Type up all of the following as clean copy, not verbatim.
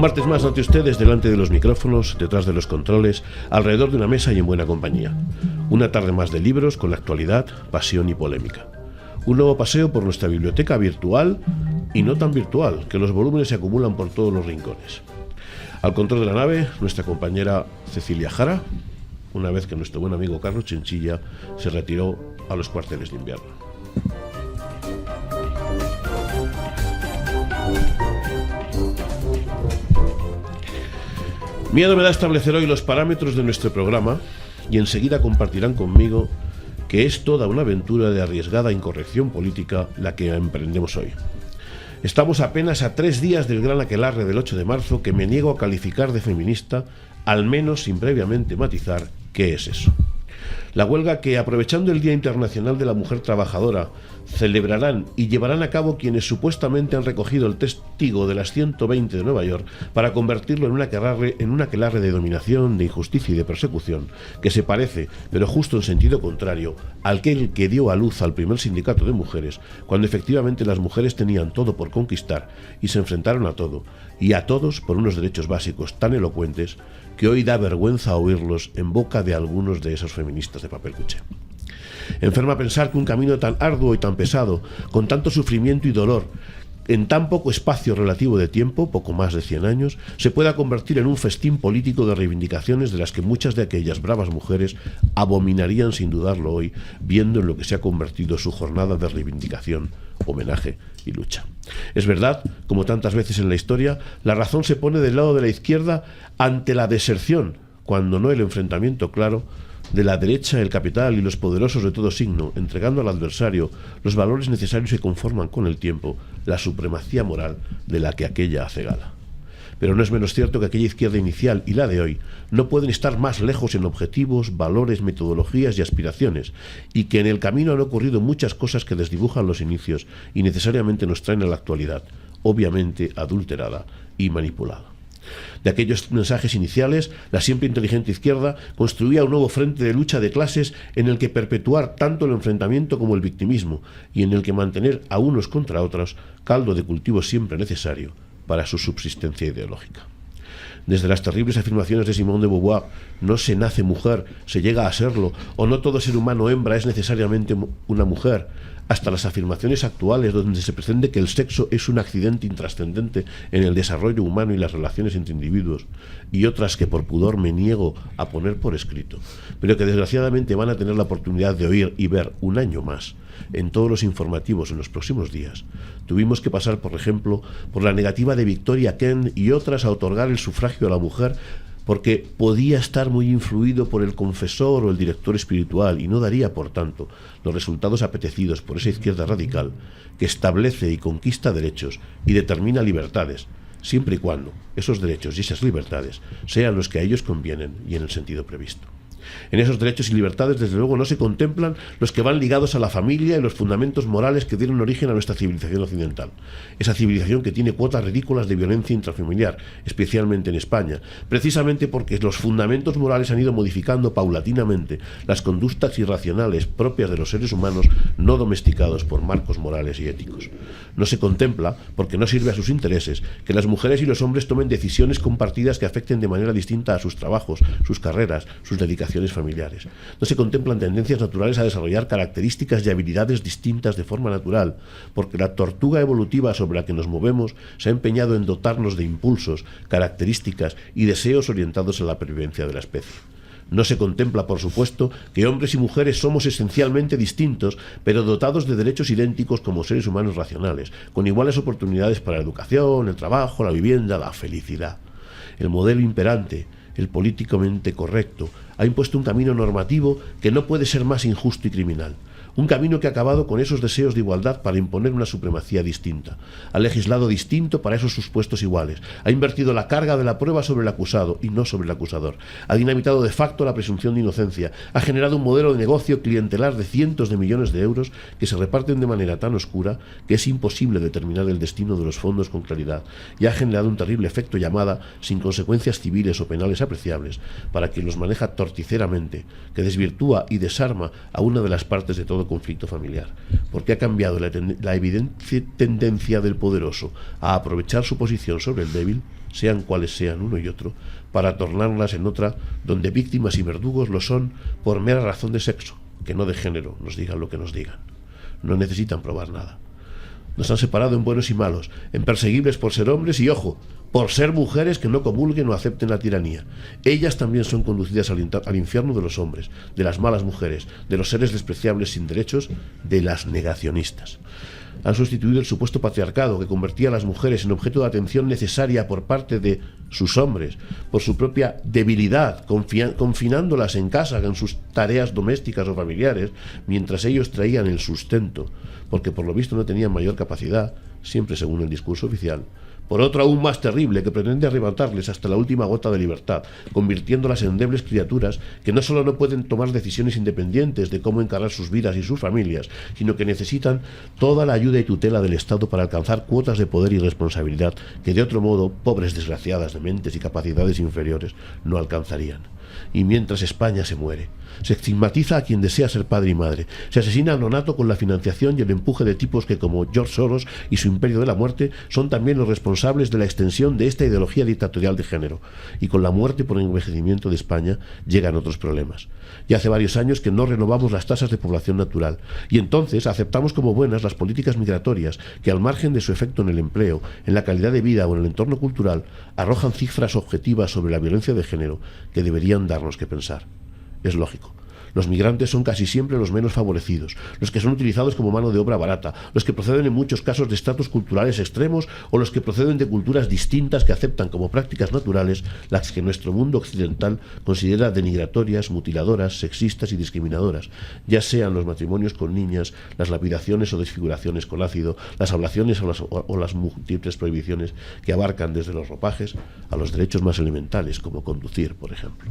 martes más ante ustedes, delante de los micrófonos, detrás de los controles, alrededor de una mesa y en buena compañía. Una tarde más de libros con la actualidad, pasión y polémica. Un nuevo paseo por nuestra biblioteca virtual y no tan virtual, que los volúmenes se acumulan por todos los rincones. Al control de la nave, nuestra compañera Cecilia Jara, una vez que nuestro buen amigo Carlos Chinchilla se retiró a los cuarteles de invierno. Miedo me da establecer hoy los parámetros de nuestro programa y enseguida compartirán conmigo que es toda una aventura de arriesgada incorrección política la que emprendemos hoy. Estamos apenas a 3 días del gran aquelarre del 8 de marzo que me niego a calificar de feminista, al menos sin previamente matizar qué es eso. La huelga que, aprovechando el Día Internacional de la Mujer Trabajadora, celebrarán y llevarán a cabo quienes supuestamente han recogido el testigo de las 120 de Nueva York para convertirlo en un aquelarre de dominación, de injusticia y de persecución, que se parece, pero justo en sentido contrario, al que dio a luz al primer sindicato de mujeres, cuando efectivamente las mujeres tenían todo por conquistar y se enfrentaron a todo, y a todos por unos derechos básicos tan elocuentes que hoy da vergüenza oírlos en boca de algunos de esos feministas de papel cuché. Enferma pensar que un camino tan arduo y tan pesado, con tanto sufrimiento y dolor, en tan poco espacio relativo de tiempo, poco más de 100 años, se pueda convertir en un festín político de reivindicaciones de las que muchas de aquellas bravas mujeres abominarían sin dudarlo hoy, viendo en lo que se ha convertido su jornada de reivindicación, homenaje y lucha. Es verdad, como tantas veces en la historia, la razón se pone del lado de la izquierda ante la deserción, cuando no el enfrentamiento claro, de la derecha, el capital y los poderosos de todo signo, entregando al adversario los valores necesarios que conforman con el tiempo la supremacía moral de la que aquella hace gala. Pero no es menos cierto que aquella izquierda inicial y la de hoy no pueden estar más lejos en objetivos, valores, metodologías y aspiraciones, y que en el camino han ocurrido muchas cosas que desdibujan los inicios y necesariamente nos traen a la actualidad, obviamente adulterada y manipulada. De aquellos mensajes iniciales, la siempre inteligente izquierda construía un nuevo frente de lucha de clases en el que perpetuar tanto el enfrentamiento como el victimismo y en el que mantener a unos contra otros, caldo de cultivo siempre necesario para su subsistencia ideológica. Desde las terribles afirmaciones de Simone de Beauvoir, no se nace mujer, se llega a serlo, o no todo ser humano hembra es necesariamente una mujer, hasta las afirmaciones actuales donde se pretende que el sexo es un accidente intrascendente en el desarrollo humano y las relaciones entre individuos, y otras que por pudor me niego a poner por escrito, pero que desgraciadamente van a tener la oportunidad de oír y ver un año más en todos los informativos en los próximos días. Tuvimos que pasar, por ejemplo, por la negativa de Victoria Kent y otras a otorgar el sufragio a la mujer porque podía estar muy influido por el confesor o el director espiritual y no daría, por tanto, los resultados apetecidos por esa izquierda radical que establece y conquista derechos y determina libertades, siempre y cuando esos derechos y esas libertades sean los que a ellos convienen y en el sentido previsto. En esos derechos y libertades, desde luego, no se contemplan los que van ligados a la familia y los fundamentos morales que dieron origen a nuestra civilización occidental. Esa civilización que tiene cuotas ridículas de violencia intrafamiliar, especialmente en España, precisamente porque los fundamentos morales han ido modificando paulatinamente las conductas irracionales propias de los seres humanos no domesticados por marcos morales y éticos. No se contempla, porque no sirve a sus intereses, que las mujeres y los hombres tomen decisiones compartidas que afecten de manera distinta a sus trabajos, sus carreras, sus dedicaciones familiares. No se contemplan tendencias naturales a desarrollar características y habilidades distintas de forma natural, porque la tortuga evolutiva sobre la que nos movemos se ha empeñado en dotarnos de impulsos, características y deseos orientados a la pervivencia de la especie. No se contempla, por supuesto, que hombres y mujeres somos esencialmente distintos, pero dotados de derechos idénticos como seres humanos racionales, con iguales oportunidades para la educación, el trabajo, la vivienda, la felicidad. El modelo imperante, el políticamente correcto, ha impuesto un camino normativo que no puede ser más injusto y criminal. Un camino que ha acabado con esos deseos de igualdad para imponer una supremacía distinta. Ha legislado distinto para esos supuestos iguales. Ha invertido la carga de la prueba sobre el acusado y no sobre el acusador. Ha dinamitado de facto la presunción de inocencia. Ha generado un modelo de negocio clientelar de cientos de millones de euros que se reparten de manera tan oscura que es imposible determinar el destino de los fondos con claridad. Y ha generado un terrible efecto llamada, sin consecuencias civiles o penales apreciables, para quien los maneja torticeramente, que desvirtúa y desarma a una de las partes de todo conflicto familiar, porque ha cambiado la evidente tendencia del poderoso a aprovechar su posición sobre el débil sean cuales sean uno y otro, para tornarlas en otra donde víctimas y verdugos lo son por mera razón de sexo, que no de género, nos digan lo que nos digan. No necesitan probar nada. Nos han separado en buenos y malos, en perseguibles por ser hombres y, ojo, por ser mujeres que no comulguen o acepten la tiranía. Ellas también son conducidas al infierno de los hombres, de las malas mujeres, de los seres despreciables sin derechos, de las negacionistas. Han sustituido el supuesto patriarcado que convertía a las mujeres en objeto de atención necesaria por parte de sus hombres, por su propia debilidad, confinándolas en casa en sus tareas domésticas o familiares, mientras ellos traían el sustento, porque por lo visto no tenían mayor capacidad, siempre según el discurso oficial, por otro aún más terrible que pretende arrebatarles hasta la última gota de libertad, convirtiéndolas en endebles criaturas que no solo no pueden tomar decisiones independientes de cómo encarar sus vidas y sus familias, sino que necesitan toda la ayuda y tutela del Estado para alcanzar cuotas de poder y responsabilidad que de otro modo, pobres desgraciadas de mentes y capacidades inferiores, no alcanzarían. Y mientras España se muere, se estigmatiza a quien desea ser padre y madre, se asesina al nonato con la financiación y el empuje de tipos que, como George Soros y su imperio de la muerte, son también los responsables de la extensión de esta ideología dictatorial de género. Y con la muerte por envejecimiento de España llegan otros problemas. Ya hace varios años que no renovamos las tasas de población natural, y entonces aceptamos como buenas las políticas migratorias que, al margen de su efecto en el empleo, en la calidad de vida o en el entorno cultural, arrojan cifras objetivas sobre la violencia de género que deberían darnos que pensar. Es lógico. Los migrantes son casi siempre los menos favorecidos, los que son utilizados como mano de obra barata, los que proceden en muchos casos de estratos culturales extremos o los que proceden de culturas distintas que aceptan como prácticas naturales las que nuestro mundo occidental considera denigratorias, mutiladoras, sexistas y discriminadoras, ya sean los matrimonios con niñas, las lapidaciones o desfiguraciones con ácido, las ablaciones o las múltiples prohibiciones que abarcan desde los ropajes a los derechos más elementales, como conducir, por ejemplo.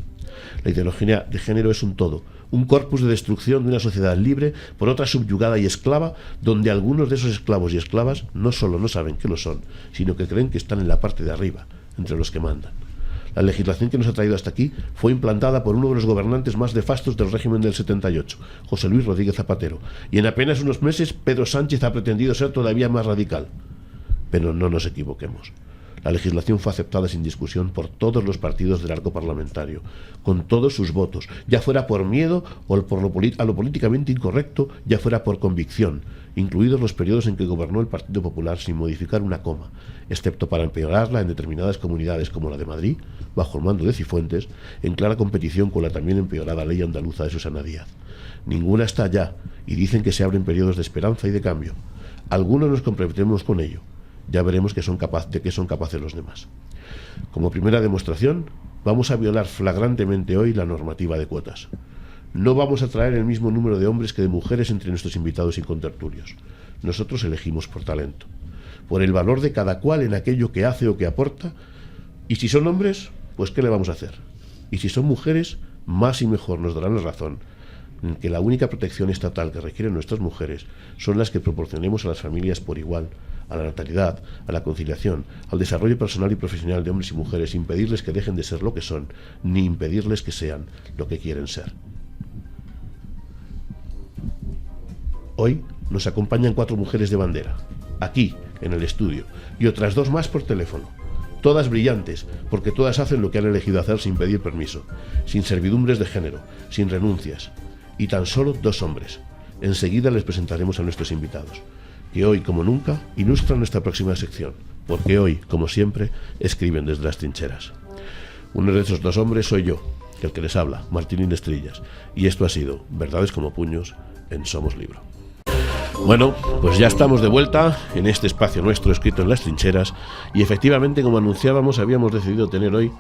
La ideología de género es un todo, un corpus de destrucción de una sociedad libre por otra subyugada y esclava, donde algunos de esos esclavos y esclavas no solo no saben que lo son, sino que creen que están en la parte de arriba, entre los que mandan. La legislación que nos ha traído hasta aquí fue implantada por uno de los gobernantes más nefastos del régimen del 78, José Luis Rodríguez Zapatero, y en apenas unos meses Pedro Sánchez ha pretendido ser todavía más radical. Pero no nos equivoquemos. La legislación fue aceptada sin discusión por todos los partidos del arco parlamentario, con todos sus votos, ya fuera por miedo o por a lo políticamente incorrecto, ya fuera por convicción, incluidos los periodos en que gobernó el Partido Popular sin modificar una coma, excepto para empeorarla en determinadas comunidades como la de Madrid, bajo el mando de Cifuentes, en clara competición con la también empeorada ley andaluza de Susana Díaz. Ninguna está ya, y dicen que se abren periodos de esperanza y de cambio. Algunos nos comprometemos con ello. Ya veremos de qué son capaces los demás. Como primera demostración, vamos a violar flagrantemente hoy la normativa de cuotas. No vamos a traer el mismo número de hombres que de mujeres entre nuestros invitados y contertulios. Nosotros elegimos por talento, por el valor de cada cual en aquello que hace o que aporta, y si son hombres, pues ¿qué le vamos a hacer? Y si son mujeres, más y mejor nos darán la razón en que la única protección estatal que requieren nuestras mujeres son las que proporcionemos a las familias por igual, a la natalidad, a la conciliación, al desarrollo personal y profesional de hombres y mujeres, sin impedirles que dejen de ser lo que son, ni impedirles que sean lo que quieren ser. Hoy nos acompañan 4 mujeres de bandera, aquí, en el estudio, y otras 2 más por teléfono. Todas brillantes, porque todas hacen lo que han elegido hacer sin pedir permiso, sin servidumbres de género, sin renuncias, y tan solo 2 hombres. Enseguida les presentaremos a nuestros invitados, que hoy, como nunca, ilustran nuestra próxima sección, porque hoy, como siempre, escriben desde las trincheras. Uno de esos 2 hombres soy yo, el que les habla, Martín Estrillas, y esto ha sido Verdades como puños en Somos Libro. Bueno, pues ya estamos de vuelta en este espacio nuestro escrito en las trincheras, y efectivamente, como anunciábamos, habíamos decidido tener hoy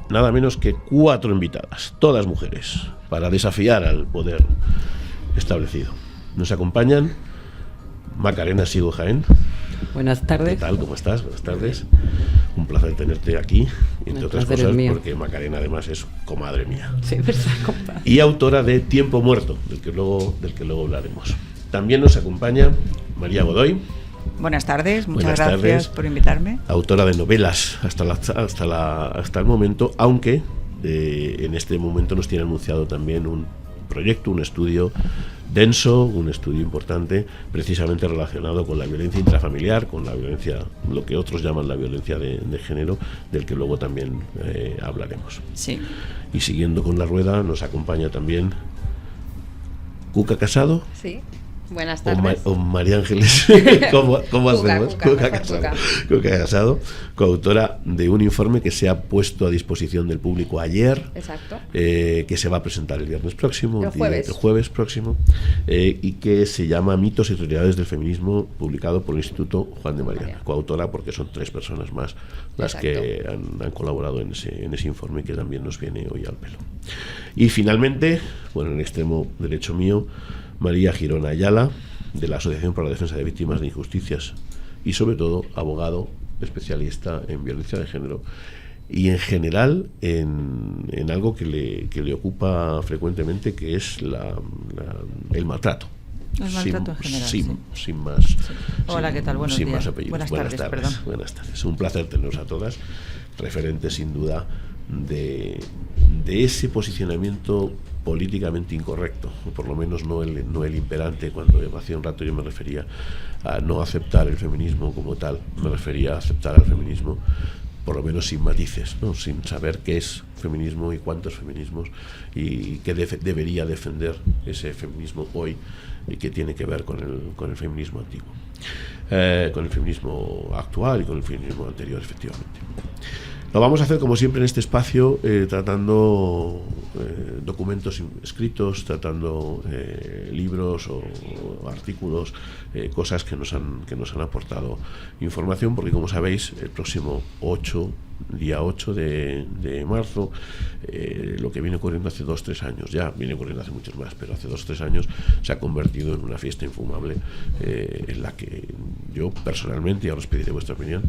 nada menos que 4 invitadas, todas mujeres, para desafiar al poder establecido. Nos acompañan Macarena Sigo Jaén. Buenas tardes. ¿Qué tal? ¿Cómo estás? Buenas tardes. Un placer tenerte aquí, entre otras cosas, porque Macarena además es comadre mía. Sí, verdad, compadre. Y autora de Tiempo Muerto, del que luego hablaremos. También nos acompaña María Godoy. Buenas tardes, muchas gracias por invitarme. Autora de novelas hasta el momento, aunque en este momento nos tiene anunciado también un proyecto, un estudio denso, un estudio importante, precisamente relacionado con la violencia intrafamiliar, con la violencia, lo que otros llaman la violencia de género, del que luego también hablaremos. Sí. Y siguiendo con la rueda, nos acompaña también Cuca Casado. Sí. Buenas tardes. O María Ángeles, ¿cómo hacemos? Cuca Casado, coautora de un informe que se ha puesto a disposición del público ayer. Exacto. Que se va a presentar el viernes próximo, el jueves próximo, y que se llama Mitos y realidades del feminismo, publicado por el Instituto Juan de Mariana. Coautora porque son 3 personas más las que han colaborado en ese informe, que también nos viene hoy al pelo. Y finalmente, bueno, en el extremo derecho mío, María Girona Ayala, de la Asociación para la Defensa de Víctimas de Injusticias, y sobre todo abogado especialista en violencia de género y en general en algo que le ocupa frecuentemente, que es el maltrato. El maltrato en general, sin más. Sí. Hola, ¿qué tal? Buenos días. Más apellidos. Buenas tardes. Perdón. Buenas tardes. Un placer teneros a todas, referentes sin duda de ese posicionamiento políticamente incorrecto, o por lo menos no el imperante. Cuando hace un rato yo me refería a no aceptar el feminismo como tal, me refería a aceptar al feminismo por lo menos sin matices, ¿no? Sin saber qué es feminismo y cuántos feminismos, y qué debería defender ese feminismo hoy, y que tiene que ver con el feminismo antiguo, con el feminismo actual y con el feminismo anterior, efectivamente. Lo vamos a hacer como siempre en este espacio, tratando documentos escritos, tratando libros o artículos, cosas que nos han aportado información, porque como sabéis, el próximo día 8 de marzo, lo que viene ocurriendo hace 2-3 años, ya viene ocurriendo hace muchos más, pero hace 2-3 años se ha convertido en una fiesta infumable, en la que yo personalmente, y ahora os pediré vuestra opinión,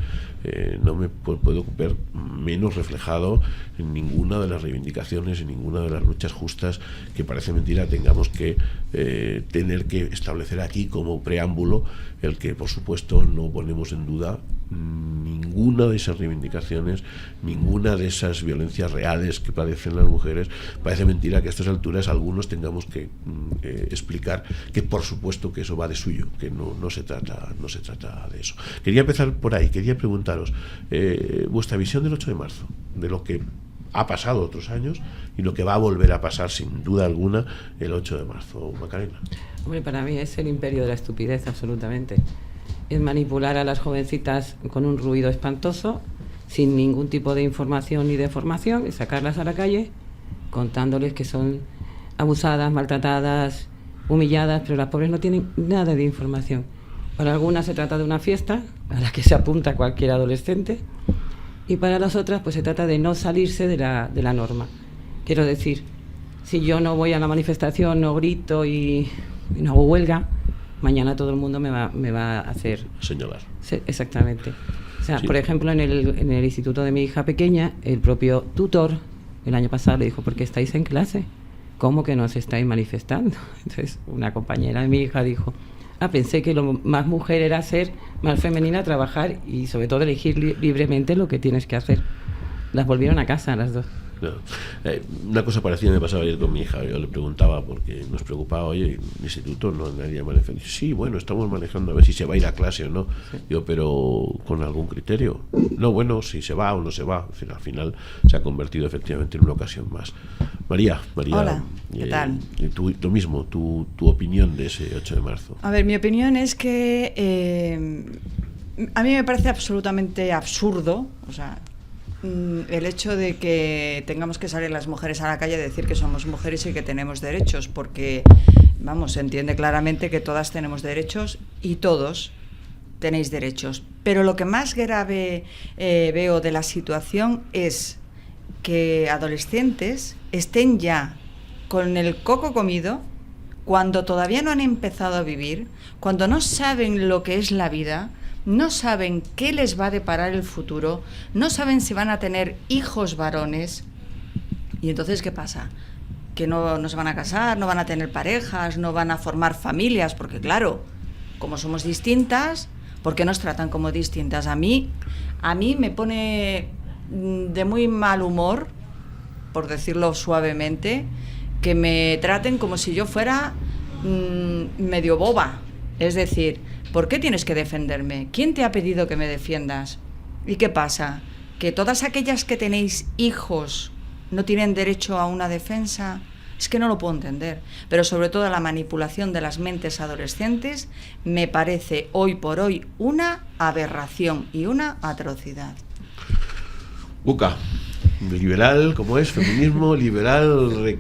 no me puedo ver menos reflejado en ninguna de las reivindicaciones, en ninguna de las luchas justas que parece mentira tengamos que tener que establecer aquí como preámbulo, el que por supuesto no ponemos en duda ninguna de esas reivindicaciones, ninguna de esas violencias reales que padecen las mujeres. Parece mentira que a estas alturas algunos tengamos que explicar que por supuesto que eso va de suyo, que no se trata de eso. Quería empezar por ahí, quería preguntaros vuestra visión del 8 de marzo, de lo que ha pasado otros años y lo que va a volver a pasar sin duda alguna el 8 de marzo. Macarena. Hombre, para mí es el imperio de la estupidez, absolutamente. Es manipular a las jovencitas con un ruido espantoso, sin ningún tipo de información ni de formación, y sacarlas a la calle contándoles que son abusadas, maltratadas, humilladas, pero las pobres no tienen nada de información. Para algunas se trata de una fiesta a la que se apunta cualquier adolescente, y para las otras pues se trata de no salirse de la norma. Quiero decir, si yo no voy a la manifestación, no grito y no hago huelga, mañana todo el mundo me va a hacer señalar. Sí, exactamente. O sea, Sí. Por ejemplo, en el instituto de mi hija pequeña, el propio tutor el año pasado le dijo: ¿por qué estáis en clase? ¿Cómo que no os estáis manifestando? Entonces una compañera de mi hija dijo: pensé que lo más mujer era ser más femenina, trabajar y sobre todo elegir libremente lo que tienes que hacer. Las volvieron a casa las dos. No. Una cosa parecida me pasaba ayer con mi hija. Yo le preguntaba, porque nos preocupaba: oye, en el instituto no nadie maneja. Dice: sí, bueno, estamos manejando a ver si se va a ir a clase o no. Sí. Yo, pero ¿con algún criterio? No, bueno, si se va o no se va. Al final se ha convertido efectivamente en una ocasión más. María. Hola, ¿qué tal? Tú mismo, tu opinión de ese 8 de marzo. A ver, mi opinión es que a mí me parece absolutamente absurdo, o sea, el hecho de que tengamos que salir las mujeres a la calle a decir que somos mujeres y que tenemos derechos, porque, vamos, se entiende claramente que todas tenemos derechos y todos tenéis derechos. Pero lo que más grave veo de la situación es que adolescentes estén ya con el coco comido cuando todavía no han empezado a vivir, cuando no saben lo que es la vida, no saben qué les va a deparar el futuro, no saben si van a tener hijos varones. Y entonces, ¿qué pasa? Que no se van a casar, no van a tener parejas, no van a formar familias, porque claro, como somos distintas, ¿por qué nos tratan como distintas? A mí me pone de muy mal humor, por decirlo suavemente, que me traten como si yo fuera medio boba. Es decir, ¿por qué tienes que defenderme? ¿Quién te ha pedido que me defiendas? ¿Y qué pasa? ¿Que todas aquellas que tenéis hijos no tienen derecho a una defensa? Es que no lo puedo entender. Pero sobre todo la manipulación de las mentes adolescentes me parece hoy por hoy una aberración y una atrocidad. Uca, liberal, ¿cómo es? Feminismo, liberal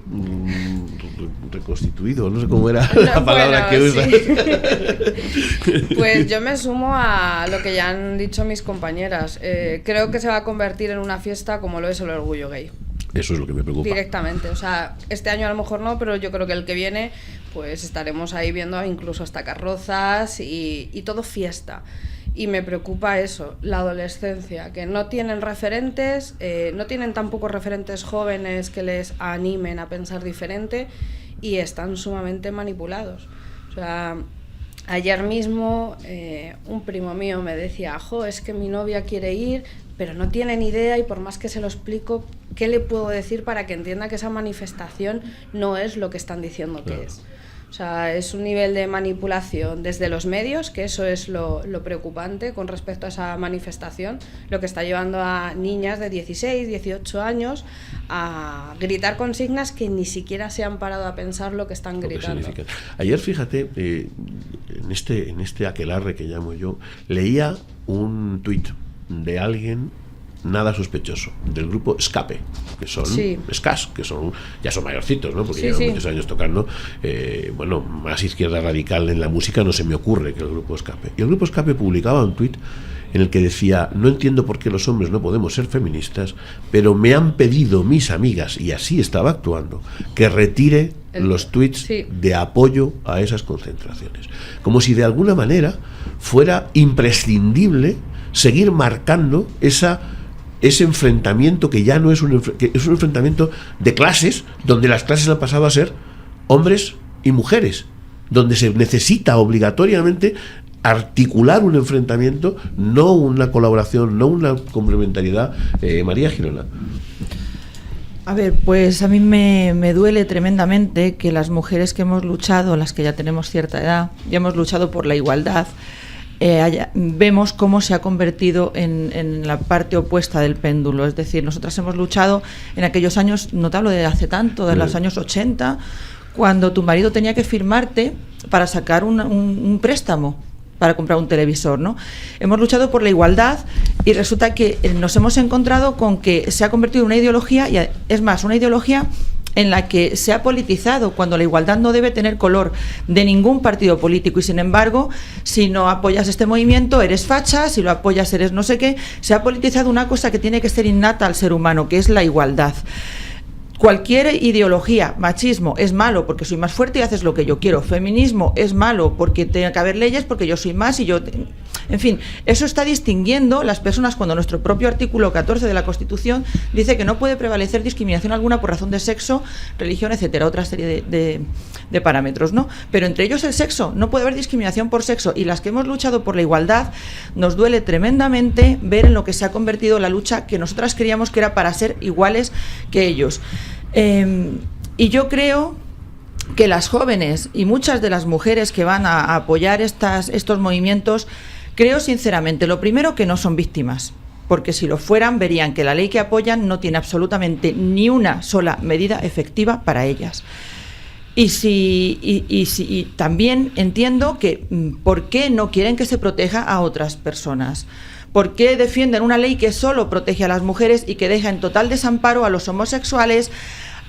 reconstituido, no sé cómo era la palabra que usas. Sí. Pues yo me sumo a lo que ya han dicho mis compañeras. Creo que se va a convertir en una fiesta como lo es el orgullo gay. Eso es lo que me preocupa. Directamente, o sea, este año a lo mejor no, pero yo creo que el que viene, pues estaremos ahí viendo incluso hasta carrozas y todo fiesta. Y me preocupa eso, la adolescencia, que no tienen referentes, no tienen tampoco referentes jóvenes que les animen a pensar diferente y están sumamente manipulados. O sea, ayer mismo un primo mío me decía, es que mi novia quiere ir, pero no tiene ni idea y por más que se lo explico, ¿qué le puedo decir para que entienda que esa manifestación no es lo que están diciendo que es? O sea, es un nivel de manipulación desde los medios, que eso es lo preocupante con respecto a esa manifestación, lo que está llevando a niñas de 16, 18 años a gritar consignas que ni siquiera se han parado a pensar lo que están gritando. Ayer, fíjate, en este aquelarre que llamo yo, leía un tuit de alguien nada sospechoso, del grupo Escape, que son Escas, que son ya son mayorcitos, ¿no? Porque llevan muchos años tocando. Bueno, más izquierda radical en la música no se me ocurre que el grupo Escape. Y el grupo Escape publicaba un tuit en el que decía: no entiendo por qué los hombres no podemos ser feministas, pero me han pedido mis amigas, y así estaba actuando, que retire los tuits de apoyo a esas concentraciones. Como si de alguna manera fuera imprescindible seguir marcando ese enfrentamiento que ya no es es un enfrentamiento de clases, donde las clases han pasado a ser hombres y mujeres, donde se necesita obligatoriamente articular un enfrentamiento, no una colaboración, no una complementariedad. María Girona. A ver, pues a mí me duele tremendamente que las mujeres que hemos luchado, las que ya tenemos cierta edad, ya hemos luchado por la igualdad, vemos cómo se ha convertido en la parte opuesta del péndulo. Es decir, nosotras hemos luchado en aquellos años, no te hablo de hace tanto, de los años 80, cuando tu marido tenía que firmarte para sacar un préstamo para comprar un televisor, ¿no? Hemos luchado por la igualdad y resulta que nos hemos encontrado con que se ha convertido en una ideología, y es más, una ideología en la que se ha politizado, cuando la igualdad no debe tener color de ningún partido político, y sin embargo, si no apoyas este movimiento eres facha, si lo apoyas eres no sé qué. Se ha politizado una cosa que tiene que ser innata al ser humano, que es la igualdad. Cualquier ideología, machismo es malo porque soy más fuerte y haces lo que yo quiero, feminismo es malo porque tiene que haber leyes porque yo soy más y yo... En fin, eso está distinguiendo las personas cuando nuestro propio artículo 14 de la Constitución dice que no puede prevalecer discriminación alguna por razón de sexo, religión, etcétera, otra serie de parámetros, ¿no? Pero entre ellos el sexo, no puede haber discriminación por sexo, y las que hemos luchado por la igualdad nos duele tremendamente ver en lo que se ha convertido la lucha que nosotras creíamos que era para ser iguales que ellos. Y yo creo que las jóvenes y muchas de las mujeres que van a apoyar estos movimientos, creo sinceramente, lo primero, que no son víctimas, porque si lo fueran verían que la ley que apoyan no tiene absolutamente ni una sola medida efectiva para ellas. Y también entiendo que por qué no quieren que se proteja a otras personas. ¿Por qué defienden una ley que solo protege a las mujeres y que deja en total desamparo a los homosexuales,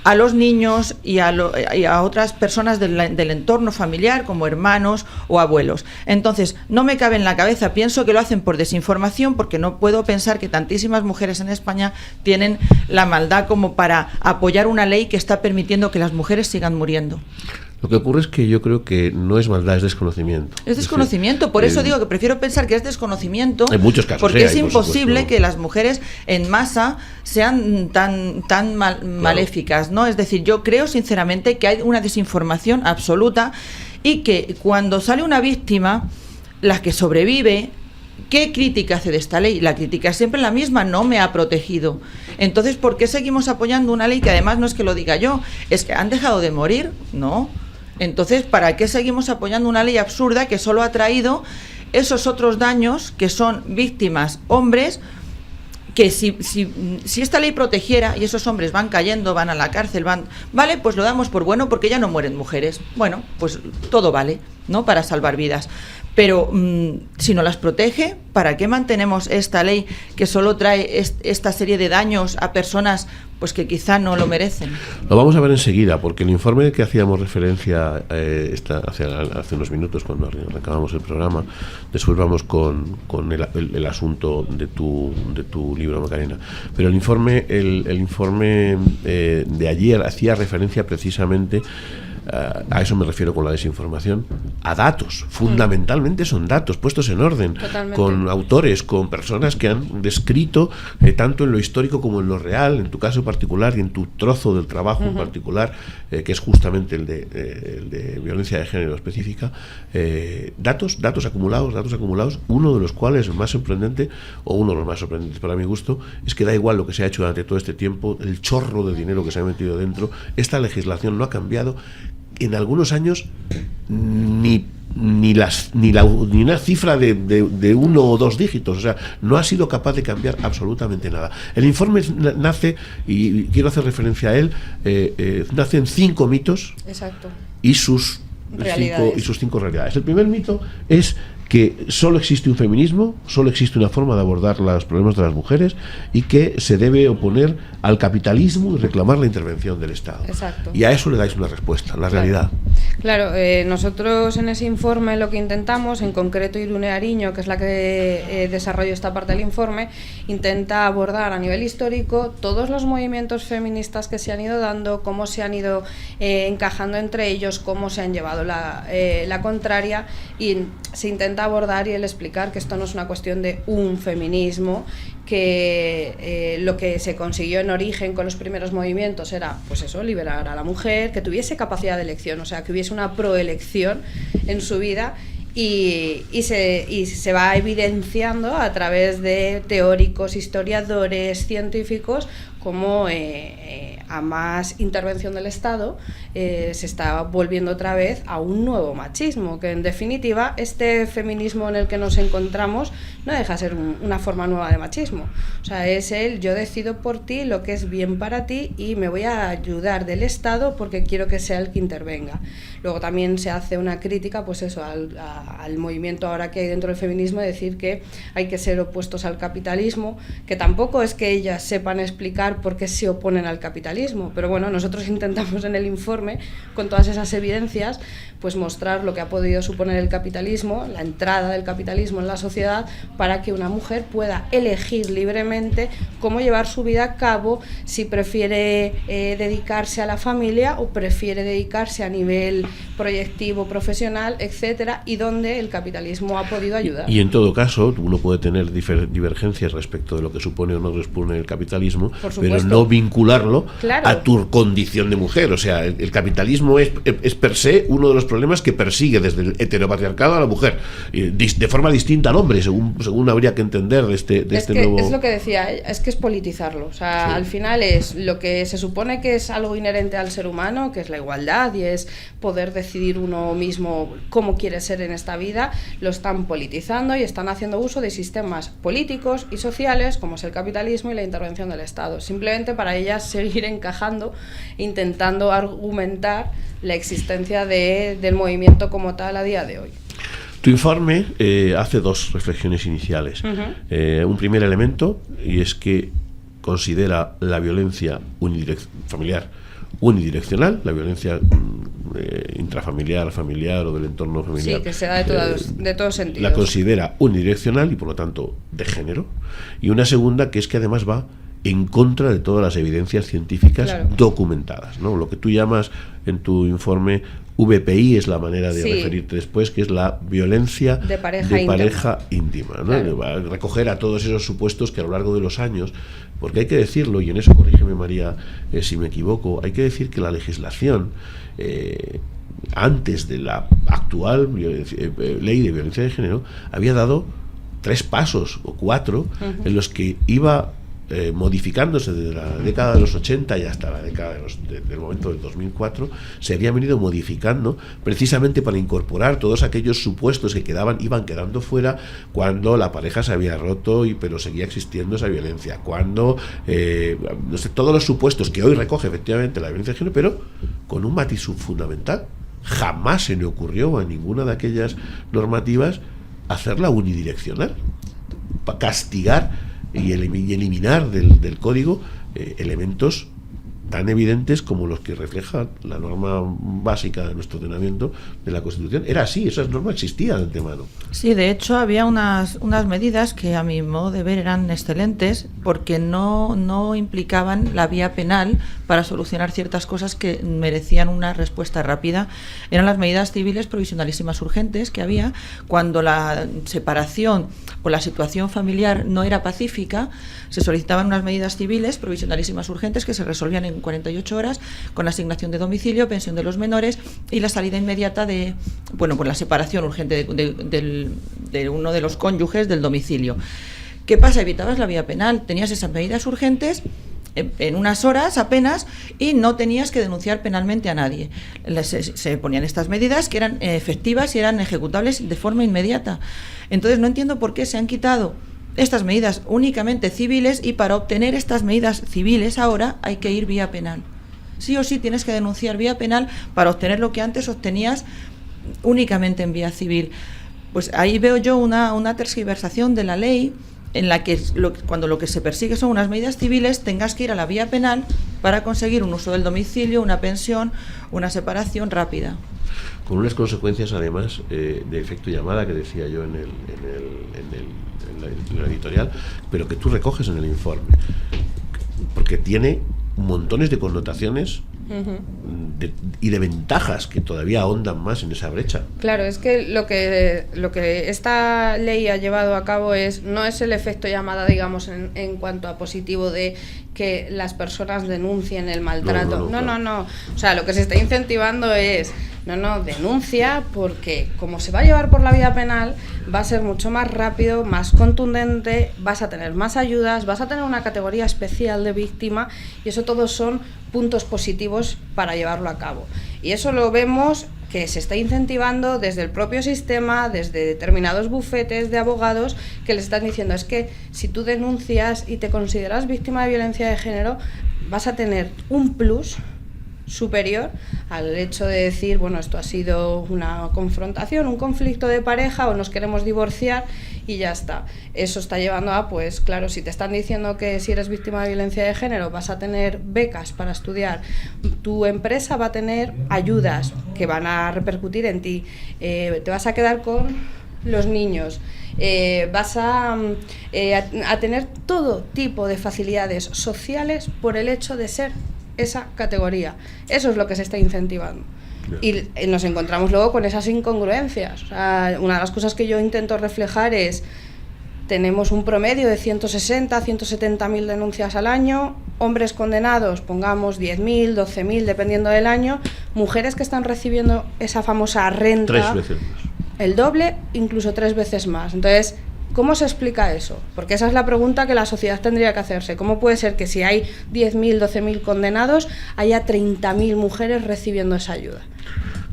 a los niños y a otras personas del entorno familiar, como hermanos o abuelos? Entonces, no me cabe en la cabeza, pienso que lo hacen por desinformación, porque no puedo pensar que tantísimas mujeres en España tienen la maldad como para apoyar una ley que está permitiendo que las mujeres sigan muriendo. Lo que ocurre es que yo creo que no es maldad, es desconocimiento. Es desconocimiento, por eso digo que prefiero pensar que es desconocimiento. En muchos casos, porque es imposible que las mujeres en masa sean tan maléficas, ¿no? Es decir, yo creo sinceramente que hay una desinformación absoluta, y que cuando sale una víctima, la que sobrevive ¿qué crítica hace de esta ley? La crítica es siempre la misma, no me ha protegido. Entonces, ¿por qué seguimos apoyando una ley que además no es que lo diga yo, es que han dejado de morir? No. Entonces, ¿para qué seguimos apoyando una ley absurda que solo ha traído esos otros daños que son víctimas hombres? Que si esta ley protegiera y esos hombres van cayendo, van a la cárcel, vale, pues lo damos por bueno porque ya no mueren mujeres. Bueno, pues todo vale, ¿no? Para salvar vidas. Pero si no las protege, ¿para qué mantenemos esta ley que solo trae esta serie de daños a personas pues que quizá no lo merecen? Lo vamos a ver enseguida, porque el informe que hacíamos referencia hace unos minutos cuando arrancábamos el programa, después vamos con el asunto de tu libro, Macarena. Pero el informe de ayer hacía referencia precisamente, a eso me refiero con la desinformación, a datos, fundamentalmente son datos puestos en orden. Totalmente. Con autores, con personas que han descrito tanto en lo histórico como en lo real, en tu caso particular y en tu trozo del trabajo en particular, que es justamente el de violencia de género específica, datos acumulados, uno de los cuales más sorprendente, o uno de los más sorprendentes para mi gusto, es que da igual lo que se ha hecho durante todo este tiempo, el chorro de dinero que se ha metido dentro, esta legislación no ha cambiado en algunos años ni una cifra de 1 o 2 dígitos, o sea, no ha sido capaz de cambiar absolutamente nada. El informe nace, y quiero hacer referencia a él, nace en 5 mitos. Exacto. Y sus 5 realidades. El primer mito es que solo existe un feminismo, solo existe una forma de abordar los problemas de las mujeres y que se debe oponer al capitalismo y reclamar la intervención del Estado. Exacto. Y a eso le dais una respuesta, la realidad. Claro, nosotros en ese informe lo que intentamos, en concreto Irune Ariño, que es la que desarrolló esta parte del informe, intenta abordar a nivel histórico todos los movimientos feministas que se han ido dando, cómo se han ido encajando entre ellos, cómo se han llevado la contraria, y se intenta abordar y el explicar que esto no es una cuestión de un feminismo, que lo que se consiguió en origen con los primeros movimientos era, pues eso, liberar a la mujer, que tuviese capacidad de elección, o sea, que hubiese una proelección en su vida, y se va evidenciando a través de teóricos, historiadores, científicos, como a más intervención del Estado se está volviendo otra vez a un nuevo machismo, que en definitiva este feminismo en el que nos encontramos no deja de ser una forma nueva de machismo. O sea, es el yo decido por ti lo que es bien para ti y me voy a ayudar del Estado porque quiero que sea el que intervenga. Luego también se hace una crítica, pues eso, al movimiento ahora que hay dentro del feminismo, de decir que hay que ser opuestos al capitalismo, que tampoco es que ellas sepan explicar por qué se oponen al capitalismo, pero bueno, nosotros intentamos en el informe, con todas esas evidencias, pues mostrar lo que ha podido suponer el capitalismo, la entrada del capitalismo en la sociedad, para que una mujer pueda elegir libremente cómo llevar su vida a cabo, si prefiere dedicarse a la familia o prefiere dedicarse a nivel proyectivo, profesional, etcétera, y donde el capitalismo ha podido ayudar. Y en todo caso, uno puede tener divergencias respecto de lo que supone o no supone el capitalismo, pero no vincularlo a tu condición de mujer. O sea, el capitalismo es per se uno de los problemas que persigue desde el heteropatriarcado a la mujer, de forma distinta al hombre, según habría que entender de este nuevo... Es lo que decía, es que es politizarlo. O sea, sí. Al final es lo que se supone que es algo inherente al ser humano, que es la igualdad y es poder decidir uno mismo cómo quiere ser en esta vida, lo están politizando y están haciendo uso de sistemas políticos y sociales como es el capitalismo y la intervención del Estado, simplemente para ellas seguir encajando, intentando argumentar la existencia del movimiento como tal a día de hoy. Tu informe hace 2 reflexiones iniciales. Un primer elemento, y es que considera la violencia familiar unidireccional, la violencia intrafamiliar, familiar o del entorno familiar. Sí, que se da de todos sentidos. La considera unidireccional y por lo tanto de género. Y una segunda, que es que además va en contra de todas las evidencias científicas documentadas, ¿no? Lo que tú llamas en tu informe VPI es la manera de referirte después, que es la violencia de pareja íntima, ¿no? Claro. Recoger a todos esos supuestos que a lo largo de los años, porque hay que decirlo, y en eso corrígeme María si me equivoco, hay que decir que la legislación antes de la actual ley de violencia de género había dado 3 pasos o 4 en los que iba modificándose desde la década de los 80 y hasta la década del momento del 2004, se habían venido modificando precisamente para incorporar todos aquellos supuestos que iban quedando fuera cuando la pareja se había roto pero seguía existiendo esa violencia, cuando no sé, todos los supuestos que hoy recoge efectivamente la violencia de género, pero con un matiz fundamental. Jamás se le ocurrió a ninguna de aquellas normativas hacerla unidireccional, para castigar y eliminar del código elementos tan evidentes como los que refleja la norma básica de nuestro ordenamiento de la Constitución. Era así, esas normas existían de antemano. Sí, de hecho había unas medidas que a mi modo de ver eran excelentes porque no implicaban la vía penal para solucionar ciertas cosas que merecían una respuesta rápida. Eran las medidas civiles provisionalísimas urgentes que había cuando la separación o la situación familiar no era pacífica. Se solicitaban unas medidas civiles provisionalísimas urgentes que se resolvían en 48 horas con asignación de domicilio, pensión de los menores y la salida inmediata por la separación urgente de uno de los cónyuges del domicilio. ¿Qué pasa? Evitabas la vía penal, tenías esas medidas urgentes en unas horas apenas y no tenías que denunciar penalmente a nadie. Se ponían estas medidas que eran efectivas y eran ejecutables de forma inmediata. Entonces no entiendo por qué se han quitado estas medidas únicamente civiles y para obtener estas medidas civiles ahora hay que ir vía penal. Sí o sí tienes que denunciar vía penal para obtener lo que antes obtenías únicamente en vía civil. Pues ahí veo yo una tergiversación de la ley en la que cuando lo que se persigue son unas medidas civiles tengas que ir a la vía penal para conseguir un uso del domicilio, una pensión, una separación rápida. Con unas consecuencias además de efecto llamada que decía yo en la editorial, pero que tú recoges en el informe, porque tiene montones de connotaciones y de ventajas que todavía ahondan más en esa brecha. Claro, es que lo que esta ley ha llevado a cabo no es el efecto llamada, digamos, en cuanto a positivo de que las personas denuncien el maltrato. No. O sea, lo que se está incentivando es denuncia, porque como se va a llevar por la vía penal, va a ser mucho más rápido, más contundente, vas a tener más ayudas, vas a tener una categoría especial de víctima y eso todos son puntos positivos para llevarlo a cabo. Y eso lo vemos que se está incentivando desde el propio sistema, desde determinados bufetes de abogados que les están diciendo es que si tú denuncias y te consideras víctima de violencia de género, vas a tener un plus superior al hecho de decir, bueno, esto ha sido una confrontación, un conflicto de pareja o nos queremos divorciar y ya está. Eso está llevando a, pues claro, si te están diciendo que si eres víctima de violencia de género vas a tener becas para estudiar, tu empresa va a tener ayudas que van a repercutir en ti, te vas a quedar con los niños, vas a tener todo tipo de facilidades sociales por el hecho de ser esa categoría. Eso es lo que se está incentivando. Y nos encontramos luego con esas incongruencias. O sea, una de las cosas que yo intento reflejar es, tenemos un promedio de 160, 170.000 denuncias al año, hombres condenados, pongamos 10.000, 12.000, dependiendo del año, mujeres que están recibiendo esa famosa renta 3 veces más, el doble, incluso 3 veces más. Entonces, ¿cómo se explica eso? Porque esa es la pregunta que la sociedad tendría que hacerse. ¿Cómo puede ser que si hay 10.000, 12.000 condenados, haya 30.000 mujeres recibiendo esa ayuda?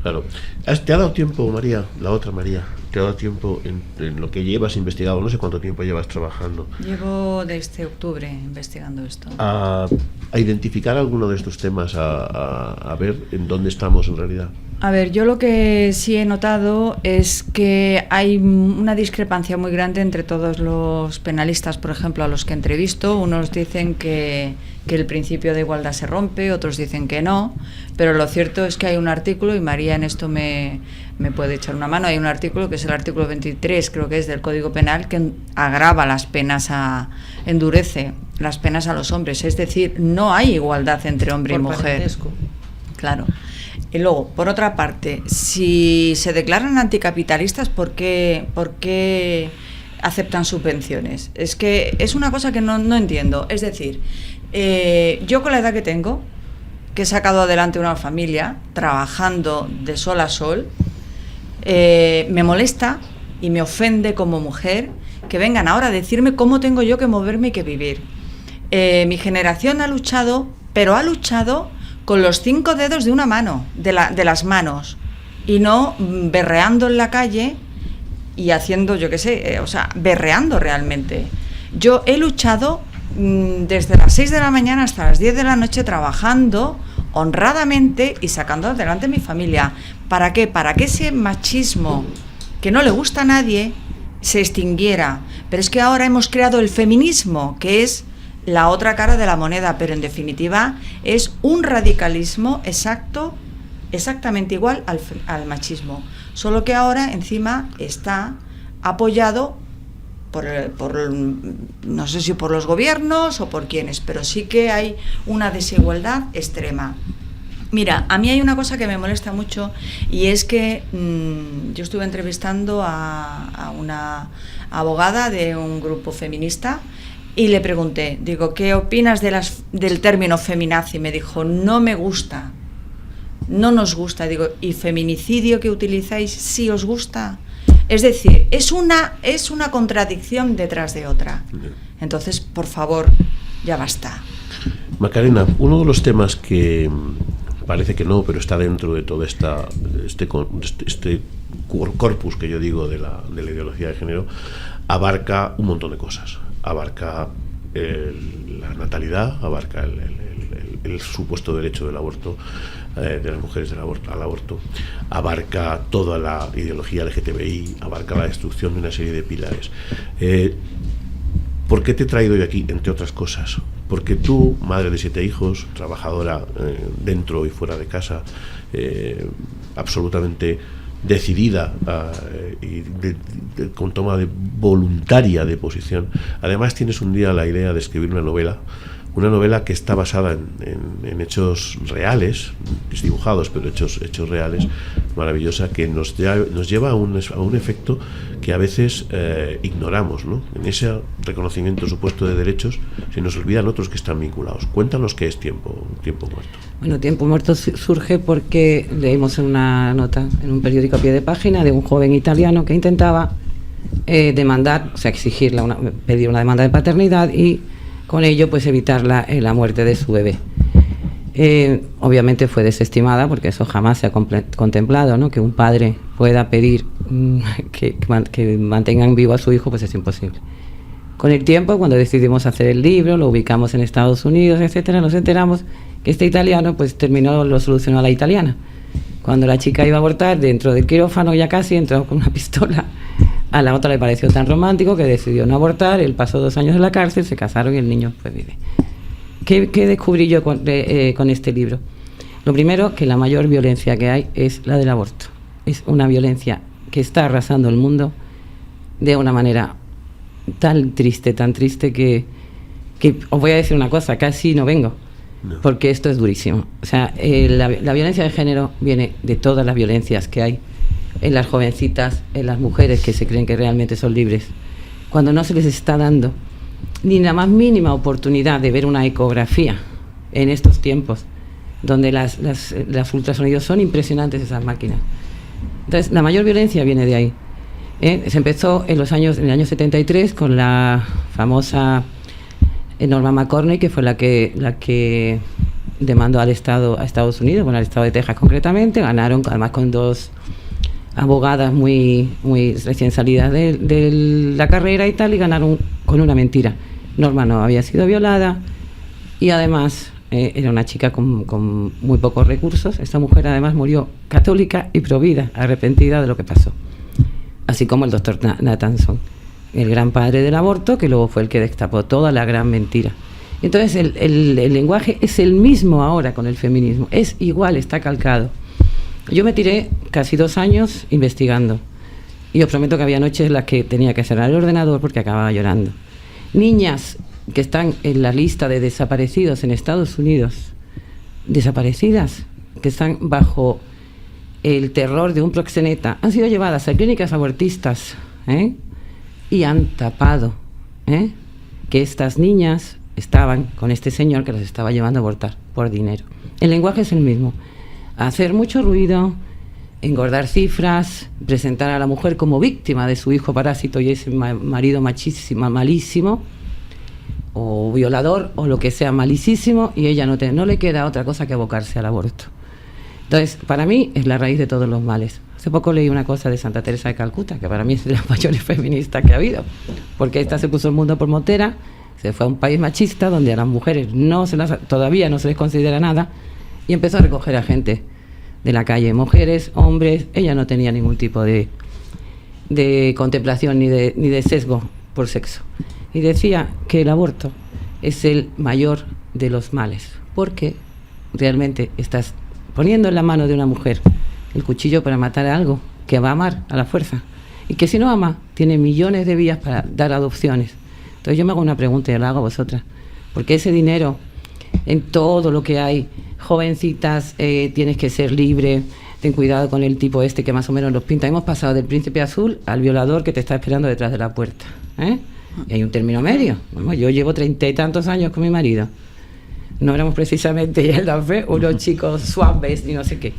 Claro. ¿Te ha dado tiempo, María, la otra María, te ha dado tiempo en lo que llevas investigado? No sé cuánto tiempo llevas trabajando. Llevo desde octubre investigando esto. A identificar alguno de estos temas, a ver en dónde estamos en realidad. A ver, yo lo que sí he notado es que hay una discrepancia muy grande entre todos los penalistas, por ejemplo, a los que entrevisto. Unos dicen que el principio de igualdad se rompe, otros dicen que no, pero lo cierto es que hay un artículo, y María en esto me puede echar una mano, hay un artículo que es el artículo 23, creo que es del Código Penal, que agrava las penas, endurece las penas a los hombres, es decir, no hay igualdad entre hombre y mujer. Parentesco. Claro. Y luego, por otra parte, si se declaran anticapitalistas, ¿por qué aceptan subvenciones? Es que es una cosa que no entiendo. Es decir, yo con la edad que tengo, que he sacado adelante una familia, trabajando de sol a sol, me molesta y me ofende como mujer que vengan ahora a decirme cómo tengo yo que moverme y que vivir. Mi generación ha luchado, pero ha luchado con los 5 dedos de una mano, de las manos, y no berreando en la calle y haciendo, yo qué sé, berreando realmente. Yo he luchado desde las 6 de la mañana hasta las 10 de la noche trabajando honradamente y sacando adelante mi familia. ¿Para qué? Para que ese machismo que no le gusta a nadie se extinguiera. Pero es que ahora hemos creado el feminismo, que es la otra cara de la moneda, pero en definitiva es un radicalismo exactamente igual al machismo, solo que ahora encima está apoyado por no sé si por los gobiernos o por quienes, pero sí que hay una desigualdad extrema. Mira, a mí hay una cosa que me molesta mucho, y es que yo estuve entrevistando a una abogada de un grupo feminista y le pregunté, digo, ¿qué opinas del término feminazi? Y me dijo, no me gusta, no nos gusta. Digo, ¿y feminicidio que utilizáis sí os gusta? Es decir, es una contradicción detrás de otra. Entonces, por favor, ya basta. Macarena, uno de los temas que parece que no, pero está dentro de todo este corpus que yo digo de la ideología de género, abarca un montón de cosas. Abarca la natalidad, abarca el supuesto derecho del aborto, de las mujeres al aborto, abarca toda la ideología LGTBI, abarca la destrucción de una serie de pilares. ¿Por qué te he traído hoy aquí? Entre otras cosas, porque tú, madre de 7 hijos, trabajadora dentro y fuera de casa, absolutamente decidida y con toma voluntaria de posición. Además tienes un día la idea de escribir una novela que está basada en hechos reales, dibujados, pero hechos reales, maravillosa, que nos lleva a un efecto que a veces ignoramos, ¿no? En ese reconocimiento supuesto de derechos se nos olvidan otros que están vinculados. Cuéntanos qué es tiempo muerto. Bueno, Tiempo Muerto surge porque leímos en una nota en un periódico a pie de página de un joven italiano que intentaba demandar, o sea, pedir una demanda de paternidad y con ello pues evitar la muerte de su bebé. Obviamente fue desestimada porque eso jamás se ha contemplado, ¿no? Que un padre pueda pedir que mantengan vivo a su hijo, pues es imposible. Con el tiempo, cuando decidimos hacer el libro, lo ubicamos en Estados Unidos, etcétera, nos enteramos que este italiano pues lo solucionó a la italiana. Cuando la chica iba a abortar, dentro del quirófano ya casi entró con una pistola. A la otra le pareció tan romántico que decidió no abortar. Él pasó 2 años en la cárcel, se casaron y el niño pues vive. ¿Qué descubrí yo con este libro? Lo primero, que la mayor violencia que hay es la del aborto. Es una violencia que está arrasando el mundo de una manera tan triste que os voy a decir una cosa, casi no vengo, porque esto es durísimo. O sea, la violencia de género viene de todas las violencias que hay en las jovencitas, en las mujeres que se creen que realmente son libres, cuando no se les está dando ni la más mínima oportunidad de ver una ecografía en estos tiempos, donde las ultrasonidos son impresionantes, esas máquinas. Entonces, la mayor violencia viene de ahí. Se empezó en el año 73 con la famosa Norma McCorney, que fue la que demandó a Estados Unidos, bueno, al estado de Texas concretamente. Ganaron, además, con 2 abogadas muy recién salidas de la carrera y tal, y ganaron con una mentira. Norma no había sido violada y además era una chica con muy pocos recursos. Esta mujer además murió católica y provida, arrepentida de lo que pasó. Así como el doctor Nathanson, el gran padre del aborto, que luego fue el que destapó toda la gran mentira. Entonces el lenguaje es el mismo ahora con el feminismo, es igual, está calcado. Yo me tiré casi 2 años investigando y os prometo que había noches en las que tenía que cerrar el ordenador porque acababa llorando. Niñas que están en la lista de desaparecidos en Estados Unidos, desaparecidas, que están bajo el terror de un proxeneta, han sido llevadas a clínicas abortistas y han tapado que estas niñas estaban con este señor que las estaba llevando a abortar por dinero. El lenguaje es el mismo. Hacer mucho ruido, engordar cifras, presentar a la mujer como víctima de su hijo parásito y ese marido machísimo, malísimo, o violador, o lo que sea malicísimo, y ella no le queda otra cosa que abocarse al aborto. Entonces, para mí es la raíz de todos los males. Hace poco leí una cosa de Santa Teresa de Calcuta, que para mí es de las mayores feministas que ha habido, porque esta se puso el mundo por montera, se fue a un país machista donde a las mujeres todavía no se les considera nada, y empezó a recoger a gente de la calle, mujeres, hombres. Ella no tenía ningún tipo de contemplación ni de sesgo por sexo. Y decía que el aborto es el mayor de los males, porque realmente estás poniendo en la mano de una mujer el cuchillo para matar a algo que va a amar a la fuerza, y que si no ama, tiene millones de vías para dar adopciones. Entonces yo me hago una pregunta y la hago a vosotras, porque ese dinero, en todo lo que hay, jovencitas, tienes que ser libre, ten cuidado con el tipo este que más o menos los pinta. Hemos pasado del príncipe azul al violador que te está esperando detrás de la puerta, y hay un término medio. Vamos, yo llevo 30 y tantos años con mi marido. No éramos precisamente ya en la fe unos chicos suaves ni no sé qué,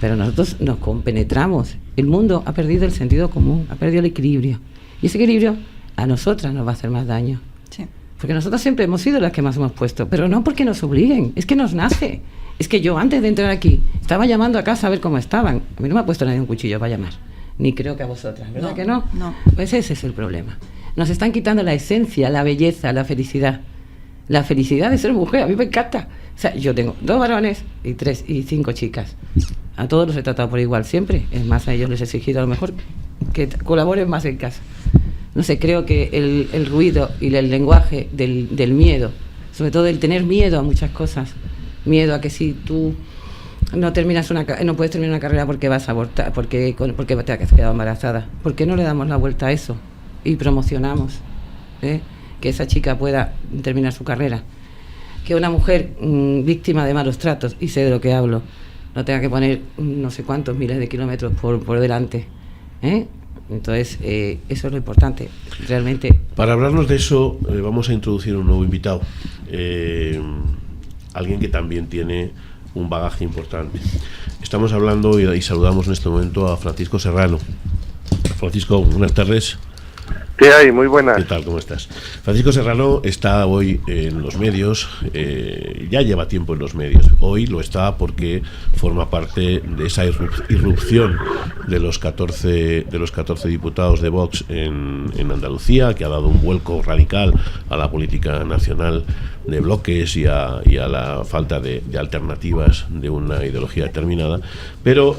pero nosotros nos compenetramos. El mundo ha perdido el sentido común, ha perdido el equilibrio, y ese equilibrio a nosotras nos va a hacer más daño. Sí. Porque nosotros siempre hemos sido las que más hemos puesto, pero no porque nos obliguen, es que nos nace. Es que yo antes de entrar aquí estaba llamando a casa a ver cómo estaban. A mí no me ha puesto nadie un cuchillo para llamar, ni creo que a vosotras, ¿verdad que no? No. Pues ese es el problema. Nos están quitando la esencia, la belleza, la felicidad. La felicidad de ser mujer, a mí me encanta. O sea, yo tengo 2 varones y 3 y 5 chicas. A todos los he tratado por igual siempre. Es más, a ellos les he exigido a lo mejor que colaboren más en casa. No sé, creo que el ruido y el lenguaje del miedo, sobre todo el tener miedo a muchas cosas, miedo a que si tú no puedes terminar una carrera porque vas a abortar, porque te has quedado embarazada, ¿por qué no le damos la vuelta a eso y promocionamos que esa chica pueda terminar su carrera? Que una mujer víctima de malos tratos, y sé de lo que hablo, no tenga que poner no sé cuántos miles de kilómetros por delante, Entonces, eso es lo importante, realmente. Para hablarnos de eso, vamos a introducir un nuevo invitado, alguien que también tiene un bagaje importante. Estamos hablando y saludamos en este momento a Francisco Serrano. Francisco, buenas tardes. ¿Qué hay? Muy buenas. ¿Qué tal? ¿Cómo estás? Francisco Serrano está hoy en los medios, ya lleva tiempo en los medios. Hoy lo está porque forma parte de esa irrupción de los 14 diputados de Vox en Andalucía, que ha dado un vuelco radical a la política nacional de bloques y a la falta de alternativas de una ideología determinada. Pero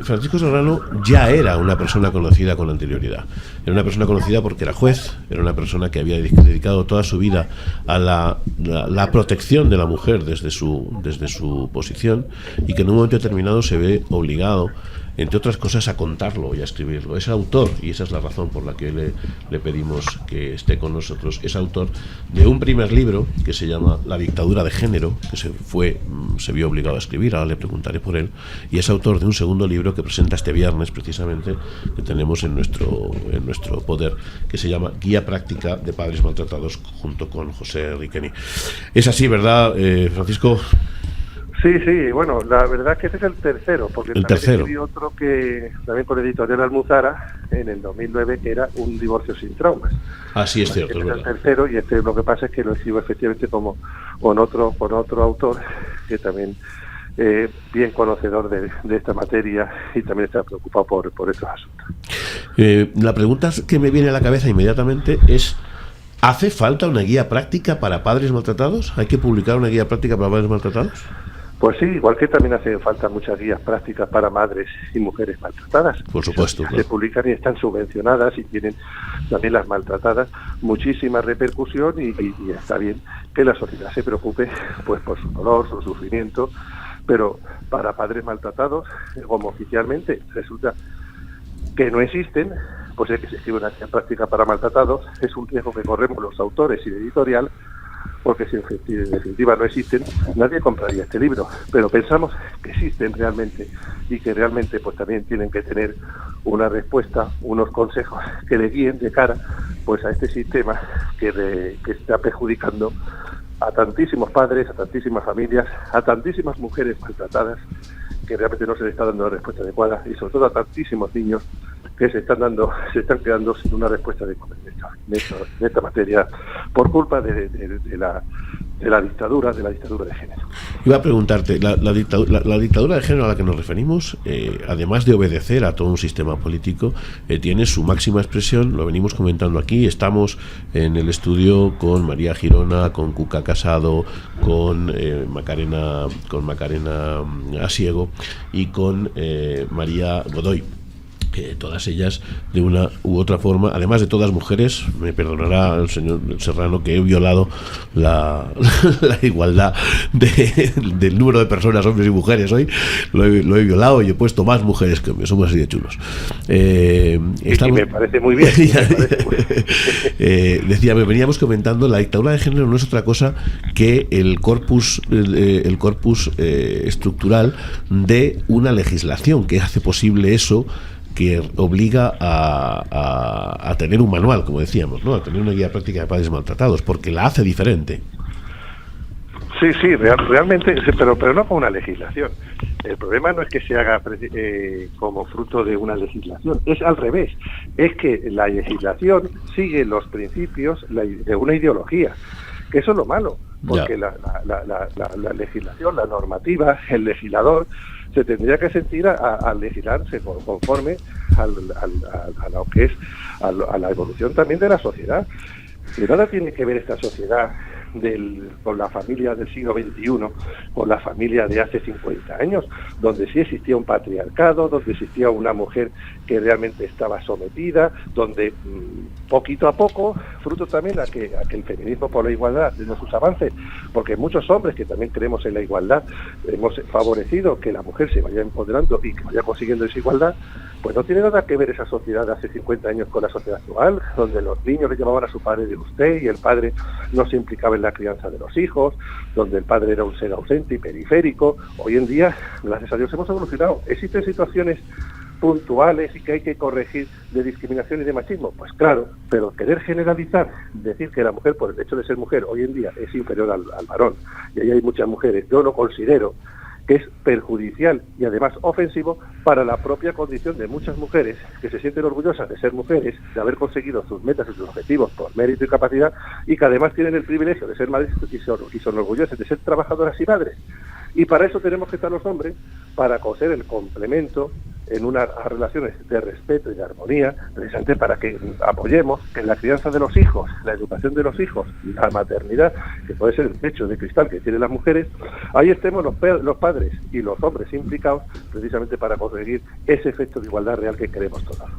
Francisco Serrano ya era una persona conocida con anterioridad. Era una persona conocida porque era juez, era una persona que había dedicado toda su vida a la protección de la mujer desde su posición, y que en un momento determinado se ve obligado, entre otras cosas, a contarlo y a escribirlo. Es autor, y esa es la razón por la que le pedimos que esté con nosotros, es autor de un primer libro que se llama La dictadura de género, que se vio obligado a escribir, ahora le preguntaré por él, y es autor de un segundo libro que presenta este viernes, precisamente, que tenemos en nuestro poder, que se llama Guía práctica de padres maltratados, junto con José Riqueni. Es así, ¿verdad, Francisco? Sí, bueno, la verdad es que este es el tercero, porque también escribí otro que también con Editorial Almuzara en el 2009, que era Un divorcio sin traumas. Así es cierto, Este es verdad. el tercero, y lo que pasa es que lo escribo efectivamente con otro autor que también bien conocedor de esta materia y también está preocupado por estos asuntos. La pregunta que me viene a la cabeza inmediatamente es: ¿hace falta una guía práctica para padres maltratados? ¿Hay que publicar una guía práctica para padres maltratados? Pues sí, igual que también hace falta muchas guías prácticas para madres y mujeres maltratadas. Por supuesto. Se publican y están subvencionadas, y tienen también las maltratadas muchísima repercusión, y está bien que la sociedad se preocupe pues por su dolor, su sufrimiento, pero para padres maltratados, como oficialmente resulta que no existen, pues es que se escribe una guía práctica para maltratados. Es un riesgo que corremos los autores y la editorial, porque si en definitiva no existen, nadie compraría este libro, pero pensamos que existen realmente, y que realmente pues también tienen que tener una respuesta, unos consejos que le guíen de cara pues a este sistema que está perjudicando a tantísimos padres, a tantísimas familias, a tantísimas mujeres maltratadas, que realmente no se le está dando la respuesta adecuada, y sobre todo a tantísimos niños que se están quedando sin una respuesta adecuada en esta materia por culpa de la dictadura de género. Iba a preguntarte, la dictadura de género a la que nos referimos, además de obedecer a todo un sistema político, tiene su máxima expresión, lo venimos comentando aquí, estamos en el estudio con María Girona, con Cuca Casado, con Macarena Asiego y con María Godoy. Todas ellas de una u otra forma, además de todas mujeres, me perdonará el señor Serrano que he violado la igualdad del número de personas, hombres y mujeres. Hoy lo he violado y he puesto más mujeres que hombres, somos así de chulos. Y me parece muy bien. Veníamos comentando, la dictadura de género no es otra cosa que el corpus estructural de una legislación que hace posible eso, que obliga a tener un manual, como decíamos, ¿no? A tener una guía práctica de padres maltratados, porque la hace diferente. Sí, realmente, pero no con una legislación. El problema no es que se haga como fruto de una legislación, es al revés. Es que la legislación sigue los principios de una ideología, que eso es lo malo, porque la legislación, la normativa, el legislador se tendría que sentir a legislarse conforme a lo que es a la evolución también de la sociedad. Que nada tiene que ver esta sociedad con la familia del siglo XXI, con la familia de hace 50 años, donde sí existía un patriarcado, donde existía una mujer que realmente estaba sometida, donde poquito a poco, fruto también a que el feminismo por la igualdad tiene sus avances, porque muchos hombres que también creemos en la igualdad hemos favorecido que la mujer se vaya empoderando y que vaya consiguiendo esa igualdad. Pues no tiene nada que ver esa sociedad de hace 50 años con la sociedad actual, donde los niños le llamaban a su padre de usted y el padre no se implicaba en la crianza de los hijos, donde el padre era un ser ausente y periférico. Hoy en día, gracias a Dios, hemos evolucionado. Existen situaciones puntuales y que hay que corregir de discriminación y de machismo, pues claro, pero querer generalizar, decir que la mujer por el hecho de ser mujer hoy en día es inferior al varón, y ahí hay muchas mujeres, yo lo considero que es perjudicial y además ofensivo para la propia condición de muchas mujeres que se sienten orgullosas de ser mujeres, de haber conseguido sus metas y sus objetivos por mérito y capacidad, y que además tienen el privilegio de ser madres y son orgullosas de ser trabajadoras y madres. Y para eso tenemos que estar los hombres, para coser el complemento en unas relaciones de respeto y de armonía, precisamente para que apoyemos que en la crianza de los hijos, la educación de los hijos, la maternidad, que puede ser el techo de cristal que tienen las mujeres, ahí estemos los padres y los hombres implicados, precisamente para conseguir ese efecto de igualdad real que queremos todos.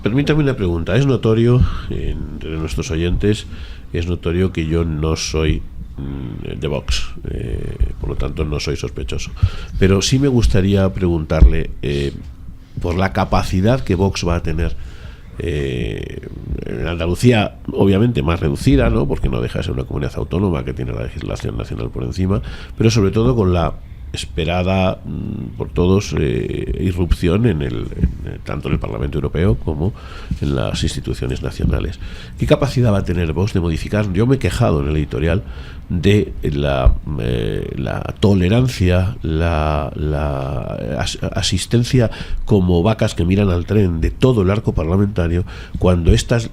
Permítame una pregunta. Es notorio, entre nuestros oyentes, es notorio que yo no soy de Vox, por lo tanto no soy sospechoso, pero sí me gustaría preguntarle por la capacidad que Vox va a tener en Andalucía, obviamente más reducida, ¿no? Porque no deja de ser una comunidad autónoma que tiene la legislación nacional por encima, pero sobre todo con la esperada por todos irrupción tanto en el Parlamento Europeo como en las instituciones nacionales. ¿Qué capacidad va a tener Vox de modificar? Yo me he quejado en el editorial de la tolerancia, la asistencia como vacas que miran al tren de todo el arco parlamentario cuando estas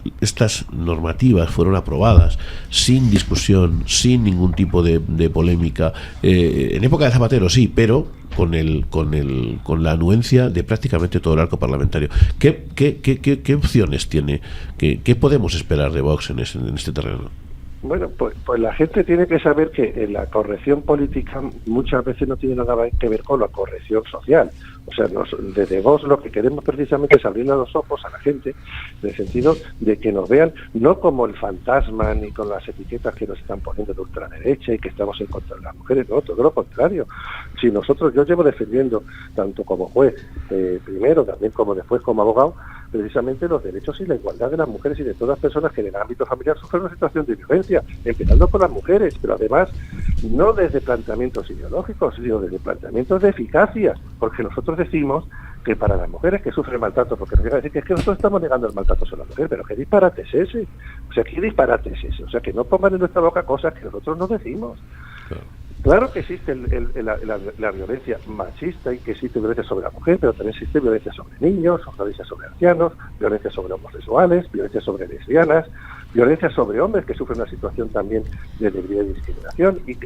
normativas fueron aprobadas sin discusión, sin ningún tipo de polémica, en época de Zapatero sí, pero con la anuencia de prácticamente todo el arco parlamentario. ¿Qué opciones tiene? ¿Qué podemos esperar de Vox en este terreno? Bueno, pues la gente tiene que saber que la corrección política muchas veces no tiene nada que ver con la corrección social. O sea, desde Vox lo que queremos precisamente es abrir los ojos a la gente, en el sentido de que nos vean no como el fantasma ni con las etiquetas que nos están poniendo de ultraderecha y que estamos en contra de las mujeres, no, todo lo contrario. Si yo llevo defendiendo, tanto como juez, primero, también como después como abogado, precisamente los derechos y la igualdad de las mujeres y de todas las personas que en el ámbito familiar sufren una situación de violencia, empezando por las mujeres, pero además no desde planteamientos ideológicos, sino desde planteamientos de eficacia, porque nosotros decimos que para las mujeres que sufren maltrato, porque nos llega a decir que es que nosotros estamos negando el maltrato a la mujer, pero ¿qué disparate es ese? O sea, ¿qué disparate es ese? O sea, que no pongan en nuestra boca cosas que nosotros no decimos. Claro. Claro que existe la violencia machista y que existe violencia sobre la mujer, pero también existe violencia sobre niños, violencia sobre ancianos, violencia sobre homosexuales, violencia sobre lesbianas, violencia sobre hombres que sufren una situación también de debilidad y discriminación. Y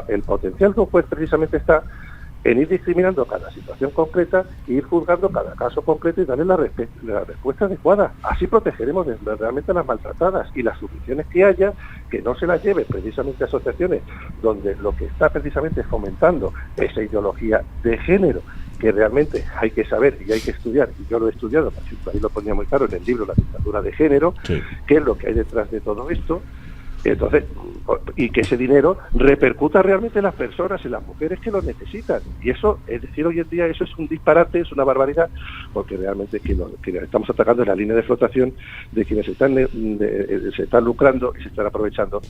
el potencial de un juez precisamente está en ir discriminando cada situación concreta e ir juzgando cada caso concreto y darle la respuesta adecuada. Así protegeremos realmente a las maltratadas, y las soluciones que haya, que no se las lleven precisamente a asociaciones donde lo que está precisamente fomentando esa ideología de género, que realmente hay que saber y hay que estudiar, y yo lo he estudiado, por ejemplo, ahí lo ponía muy claro en el libro La dictadura de género, sí, qué es lo que hay detrás de todo esto. Entonces, y que ese dinero repercuta realmente en las personas, en las mujeres que lo necesitan. Y eso, es decir, hoy en día eso es un disparate, es una barbaridad, porque realmente que estamos atacando en la línea de flotación de quienes se están lucrando y se están aprovechando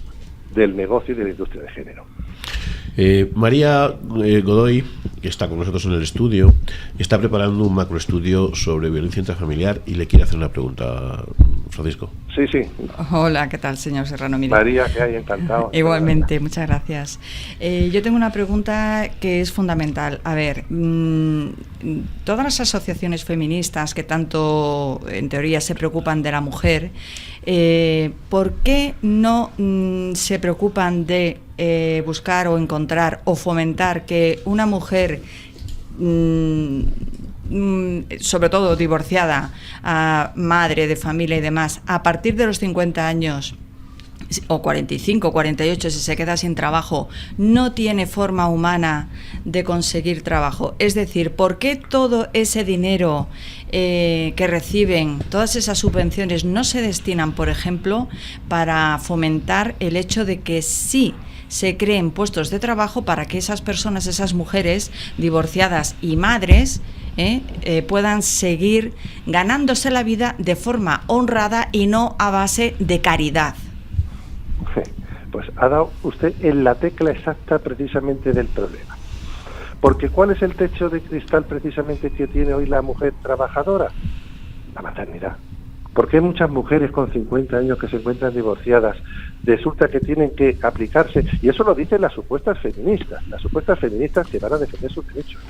del negocio y de la industria de género. María Godoy, que está con nosotros en el estudio, está preparando un macroestudio sobre violencia intrafamiliar y le quiere hacer una pregunta, Francisco. Sí, sí. Hola, ¿qué tal, señor Serrano? Mire. María, que hay, encantado. Igualmente, muchas gracias. Yo tengo una pregunta que es fundamental. A ver, todas las asociaciones feministas que tanto, en teoría, se preocupan de la mujer, ¿por qué no se preocupan de buscar o encontrar o fomentar que una mujer, sobre todo divorciada, madre de familia y demás, a partir de los 50 años o 45, 48, si se queda sin trabajo, no tiene forma humana de conseguir trabajo? Es decir, ¿por qué todo ese dinero que reciben, todas esas subvenciones, no se destinan, por ejemplo, para fomentar el hecho de que sí se creen puestos de trabajo para que esas personas, esas mujeres divorciadas y madres, puedan seguir ganándose la vida de forma honrada y no a base de caridad? Pues ha dado usted en la tecla exacta precisamente del problema. Porque ¿cuál es el techo de cristal precisamente que tiene hoy la mujer trabajadora? La maternidad. ¿Por qué muchas mujeres con 50 años que se encuentran divorciadas resulta que tienen que aplicarse? Y eso lo dicen las supuestas feministas que van a defender sus derechos.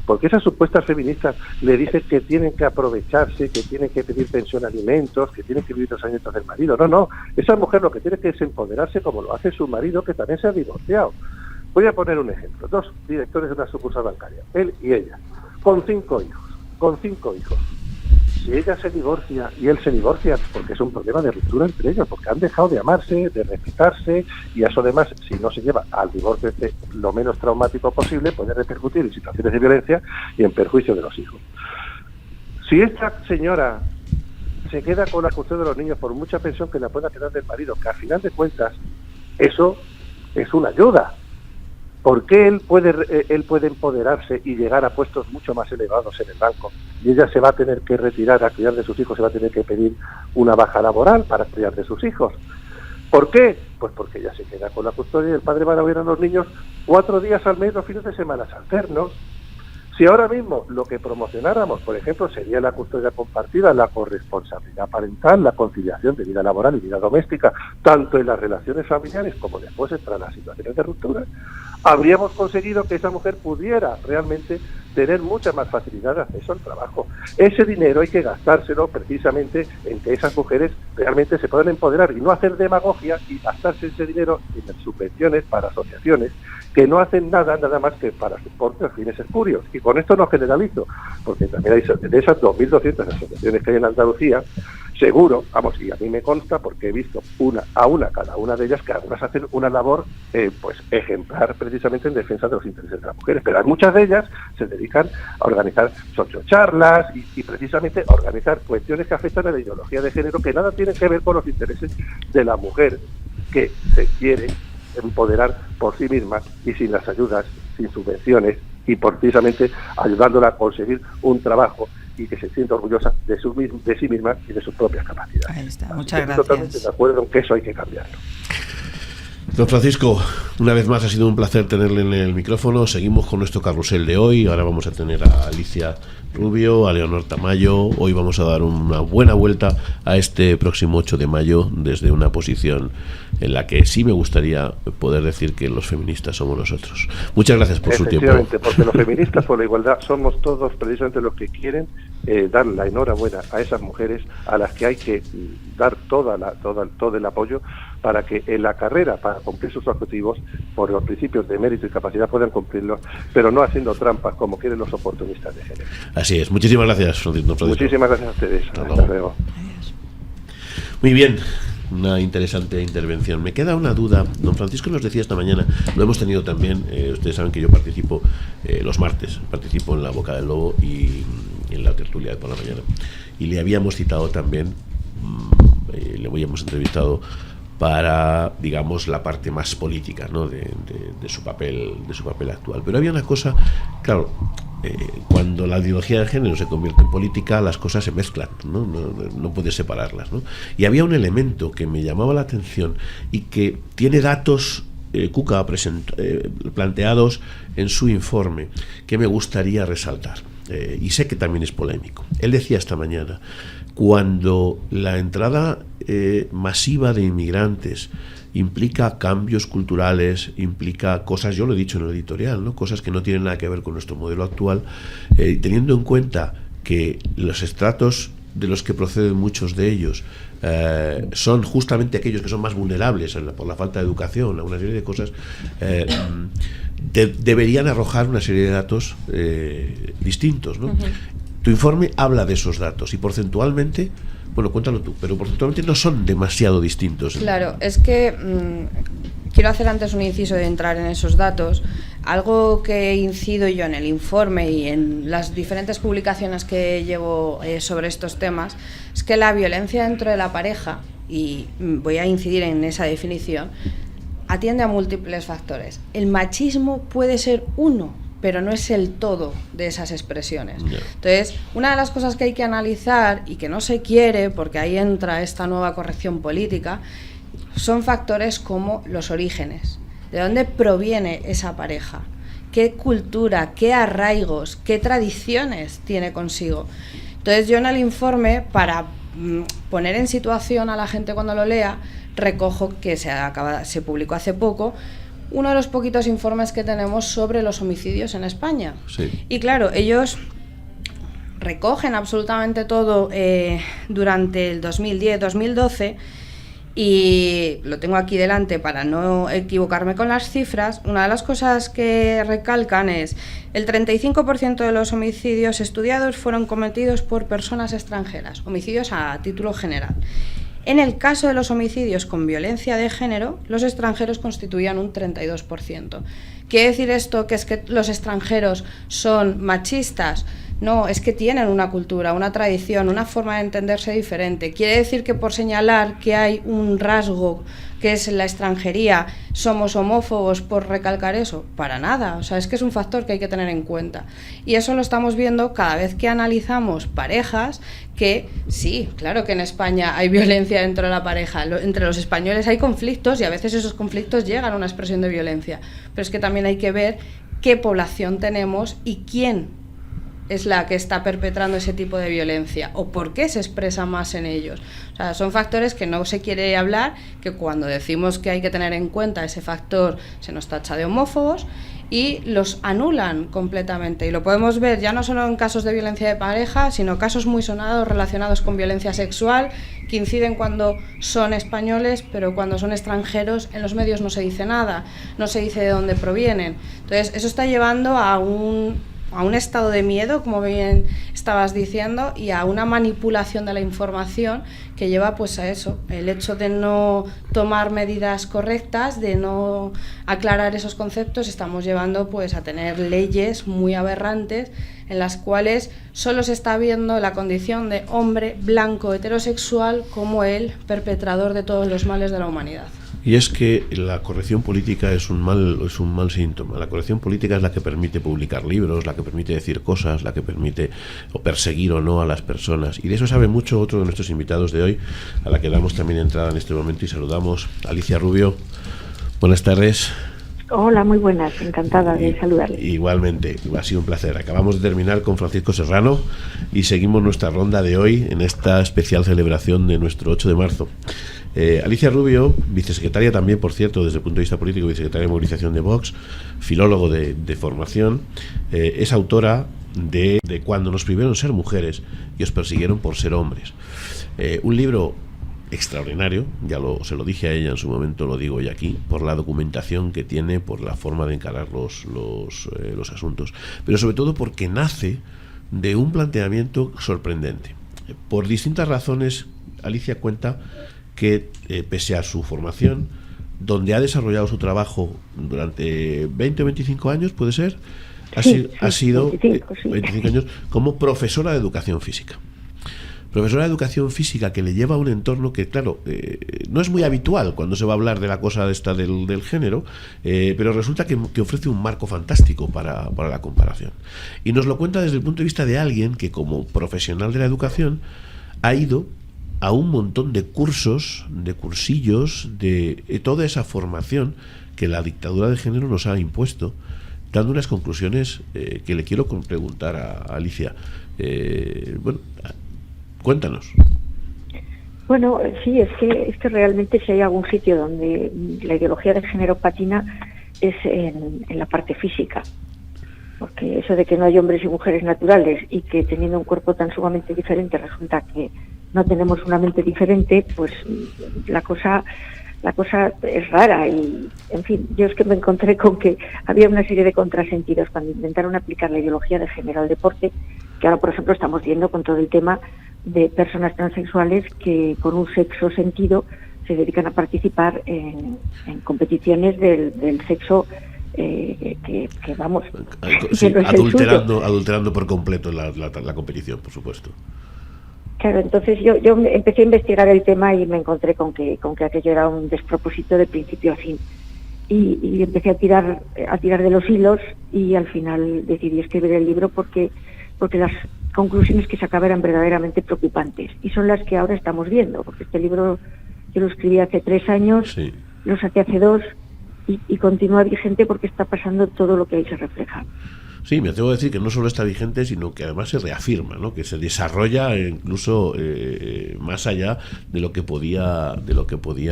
Porque esas supuestas feministas le dicen que tienen que aprovecharse, que tienen que pedir pensión, alimentos, que tienen que vivir los años del marido. No. Esa mujer lo que tiene que es empoderarse como lo hace su marido, que también se ha divorciado. Voy a poner un ejemplo. 2 directores de una sucursal bancaria, él y ella, con 5 hijos. Si ella se divorcia y él se divorcia, porque es un problema de ruptura entre ellos, porque han dejado de amarse, de respetarse, y eso además, si no se lleva al divorcio lo menos traumático posible, puede repercutir en situaciones de violencia y en perjuicio de los hijos. Si esta señora se queda con la custodia de los niños por mucha pensión que la pueda quedar del marido, que al final de cuentas eso es una ayuda. ¿Por qué él puede empoderarse y llegar a puestos mucho más elevados en el banco y ella se va a tener que retirar a cuidar de sus hijos, se va a tener que pedir una baja laboral para cuidar de sus hijos? ¿Por qué? Pues porque ella se queda con la custodia y el padre va a ver a los niños 4 días al mes, los fines de semana alternos. Si ahora mismo lo que promocionáramos, por ejemplo, sería la custodia compartida, la corresponsabilidad parental, la conciliación de vida laboral y vida doméstica, tanto en las relaciones familiares como después para las situaciones de ruptura, habríamos conseguido que esa mujer pudiera realmente tener mucha más facilidad de acceso al trabajo. Ese dinero hay que gastárselo precisamente en que esas mujeres realmente se puedan empoderar y no hacer demagogia y gastarse ese dinero en subvenciones para asociaciones que no hacen nada más que para sus propios fines espurios. Y con esto no generalizo, porque también hay de esas 2.200 asociaciones que hay en Andalucía, seguro, y a mí me consta porque he visto cada una de ellas, que algunas hacen una labor pues ejemplar precisamente en defensa de los intereses de las mujeres, pero muchas de ellas se dedican a organizar sociocharlas y precisamente a organizar cuestiones que afectan a la ideología de género, que nada tienen que ver con los intereses de la mujer que se quiere empoderar por sí misma y sin las ayudas, sin subvenciones, y precisamente ayudándola a conseguir un trabajo y que se sienta orgullosa de sí misma y de sus propias capacidades. Ahí está, muchas gracias. Estoy totalmente de acuerdo en que eso hay que cambiarlo. Don Francisco, una vez más ha sido un placer tenerle en el micrófono. Seguimos con nuestro carrusel de hoy. Ahora vamos a tener a Alicia Rubio, a Leonor Tamayo. Hoy vamos a dar una buena vuelta a este próximo 8 de mayo desde una posición en la que sí me gustaría poder decir que los feministas somos nosotros. Muchas gracias por su tiempo. Efectivamente, porque los feministas por la igualdad somos todos precisamente los que quieren dar la enhorabuena a esas mujeres a las que hay que dar todo el apoyo para que en la carrera, para cumplir sus objetivos, por los principios de mérito y capacidad puedan cumplirlos, pero no haciendo trampas como quieren los oportunistas de género. Así es. Muchísimas gracias, don Francisco. Muchísimas gracias a ustedes. Hasta luego. Muy bien. Una interesante intervención. Me queda una duda. Don Francisco nos decía esta mañana, lo hemos tenido también, ustedes saben que yo participo los martes, participo en La Boca del Lobo y en la tertulia de por la mañana. Y le habíamos citado también, le habíamos entrevistado para, digamos, la parte más política, ¿no? de su papel actual. Pero había una cosa, claro, cuando la ideología de género se convierte en política, las cosas se mezclan, no puedes separarlas, ¿no? Y había un elemento que me llamaba la atención y que tiene datos Cuca planteados en su informe que me gustaría resaltar, y sé que también es polémico. Él decía esta mañana, cuando la entrada masiva de inmigrantes implica cambios culturales, implica cosas, yo lo he dicho en el editorial, ¿no? Cosas que no tienen nada que ver con nuestro modelo actual, teniendo en cuenta que los estratos de los que proceden muchos de ellos son justamente aquellos que son más vulnerables por la falta de educación, una serie de cosas, deberían arrojar una serie de datos distintos, ¿no? Uh-huh. Tu informe habla de esos datos y porcentualmente, bueno, cuéntalo tú, pero porcentualmente no son demasiado distintos. Claro, es que quiero hacer antes un inciso de entrar en esos datos. Algo que incido yo en el informe y en las diferentes publicaciones que llevo sobre estos temas es que la violencia dentro de la pareja, y voy a incidir en esa definición, atiende a múltiples factores. El machismo puede ser uno, pero no es el todo de esas expresiones. Yeah. Entonces, una de las cosas que hay que analizar y que no se quiere, porque ahí entra esta nueva corrección política, son factores como los orígenes. ¿De dónde proviene esa pareja? ¿Qué cultura, qué arraigos, qué tradiciones tiene consigo? Entonces, yo en el informe, para poner en situación a la gente cuando lo lea, recojo que se publicó hace poco uno de los poquitos informes que tenemos sobre los homicidios en España. Sí. Y claro, ellos recogen absolutamente todo durante el 2010-2012, y lo tengo aquí delante para no equivocarme con las cifras. Una de las cosas que recalcan es el 35% de los homicidios estudiados fueron cometidos por personas extranjeras, homicidios a título general. En el caso de los homicidios con violencia de género, los extranjeros constituían un 32%. ¿Quiere decir esto que es que los extranjeros son machistas? No, es que tienen una cultura, una tradición, una forma de entenderse diferente. ¿Quiere decir que por señalar que hay un rasgo que es la extranjería somos homófobos por recalcar eso? Para nada, o sea, es que es un factor que hay que tener en cuenta. Y eso lo estamos viendo cada vez que analizamos parejas que, sí, claro que en España hay violencia dentro de la pareja, entre los españoles hay conflictos y a veces esos conflictos llegan a una expresión de violencia, pero es que también hay que ver qué población tenemos y quién es la que está perpetrando ese tipo de violencia o por qué se expresa más en ellos. O sea, son factores que no se quiere hablar, que cuando decimos que hay que tener en cuenta ese factor se nos tacha de homófobos y los anulan completamente. Y lo podemos ver ya no solo en casos de violencia de pareja, sino casos muy sonados relacionados con violencia sexual, que inciden cuando son españoles, pero cuando son extranjeros en los medios no se dice nada, no se dice de dónde provienen. Entonces, eso está llevando a un estado de miedo, como bien estabas diciendo, y a una manipulación de la información que lleva pues a eso, el hecho de no tomar medidas correctas, de no aclarar esos conceptos, estamos llevando pues a tener leyes muy aberrantes en las cuales solo se está viendo la condición de hombre blanco heterosexual como el perpetrador de todos los males de la humanidad. Y es que la corrección política es un mal síntoma. La corrección política es la que permite publicar libros, la que permite decir cosas, la que permite o perseguir o no a las personas. Y de eso sabe mucho otro de nuestros invitados de hoy, a la que damos también entrada en este momento y saludamos. Alicia Rubio, buenas tardes. Hola, muy buenas, encantada de saludarles. Igualmente, ha sido un placer. Acabamos de terminar con Francisco Serrano y seguimos nuestra ronda de hoy en esta especial celebración de nuestro 8 de marzo. Alicia Rubio, vicesecretaria también, por cierto, desde el punto de vista político, vicesecretaria de movilización de Vox, filólogo de formación, es autora de Cuando nos prohibieron ser mujeres y os persiguieron por ser hombres. Un libro extraordinario, se lo dije a ella en su momento, lo digo hoy aquí, por la documentación que tiene, por la forma de encarar los asuntos, pero sobre todo porque nace de un planteamiento sorprendente. Por distintas razones, Alicia cuenta que pese a su formación, donde ha desarrollado su trabajo durante 20 o 25 años, ¿puede ser? Ha sido 25 años como profesora de educación física. Profesora de educación física que le lleva a un entorno que, claro, no es muy habitual cuando se va a hablar de la cosa esta del género, pero resulta que ofrece un marco fantástico para la comparación. Y nos lo cuenta desde el punto de vista de alguien que, como profesional de la educación, ha ido a un montón de cursos, de cursillos, de toda esa formación que la dictadura de género nos ha impuesto, dando unas conclusiones que le quiero preguntar a Alicia. Cuéntanos. Bueno, sí, es que realmente si hay algún sitio donde la ideología de género patina es en la parte física. Porque eso de que no hay hombres y mujeres naturales y que teniendo un cuerpo tan sumamente diferente resulta que no tenemos una mente diferente, pues la cosa es rara. Y, en fin, yo es que me encontré con que había una serie de contrasentidos cuando intentaron aplicar la ideología de género al deporte, que ahora, por ejemplo, estamos viendo con todo el tema de personas transexuales que con un sexo sentido se dedican a participar en competiciones del sexo que vamos, sí, que no es adulterando por completo la competición, por supuesto. Claro, entonces yo empecé a investigar el tema y me encontré con que aquello era un despropósito de principio a fin. Y empecé a tirar de los hilos y al final decidí escribir el libro porque las conclusiones que sacaba eran verdaderamente preocupantes y son las que ahora estamos viendo, porque este libro yo lo escribí hace 3 años, sí. Lo saqué hace 2 y continúa vigente porque está pasando todo lo que ahí se refleja. Sí, me atrevo a decir que no solo está vigente, sino que además se reafirma, ¿no? Que se desarrolla incluso más allá de lo que podía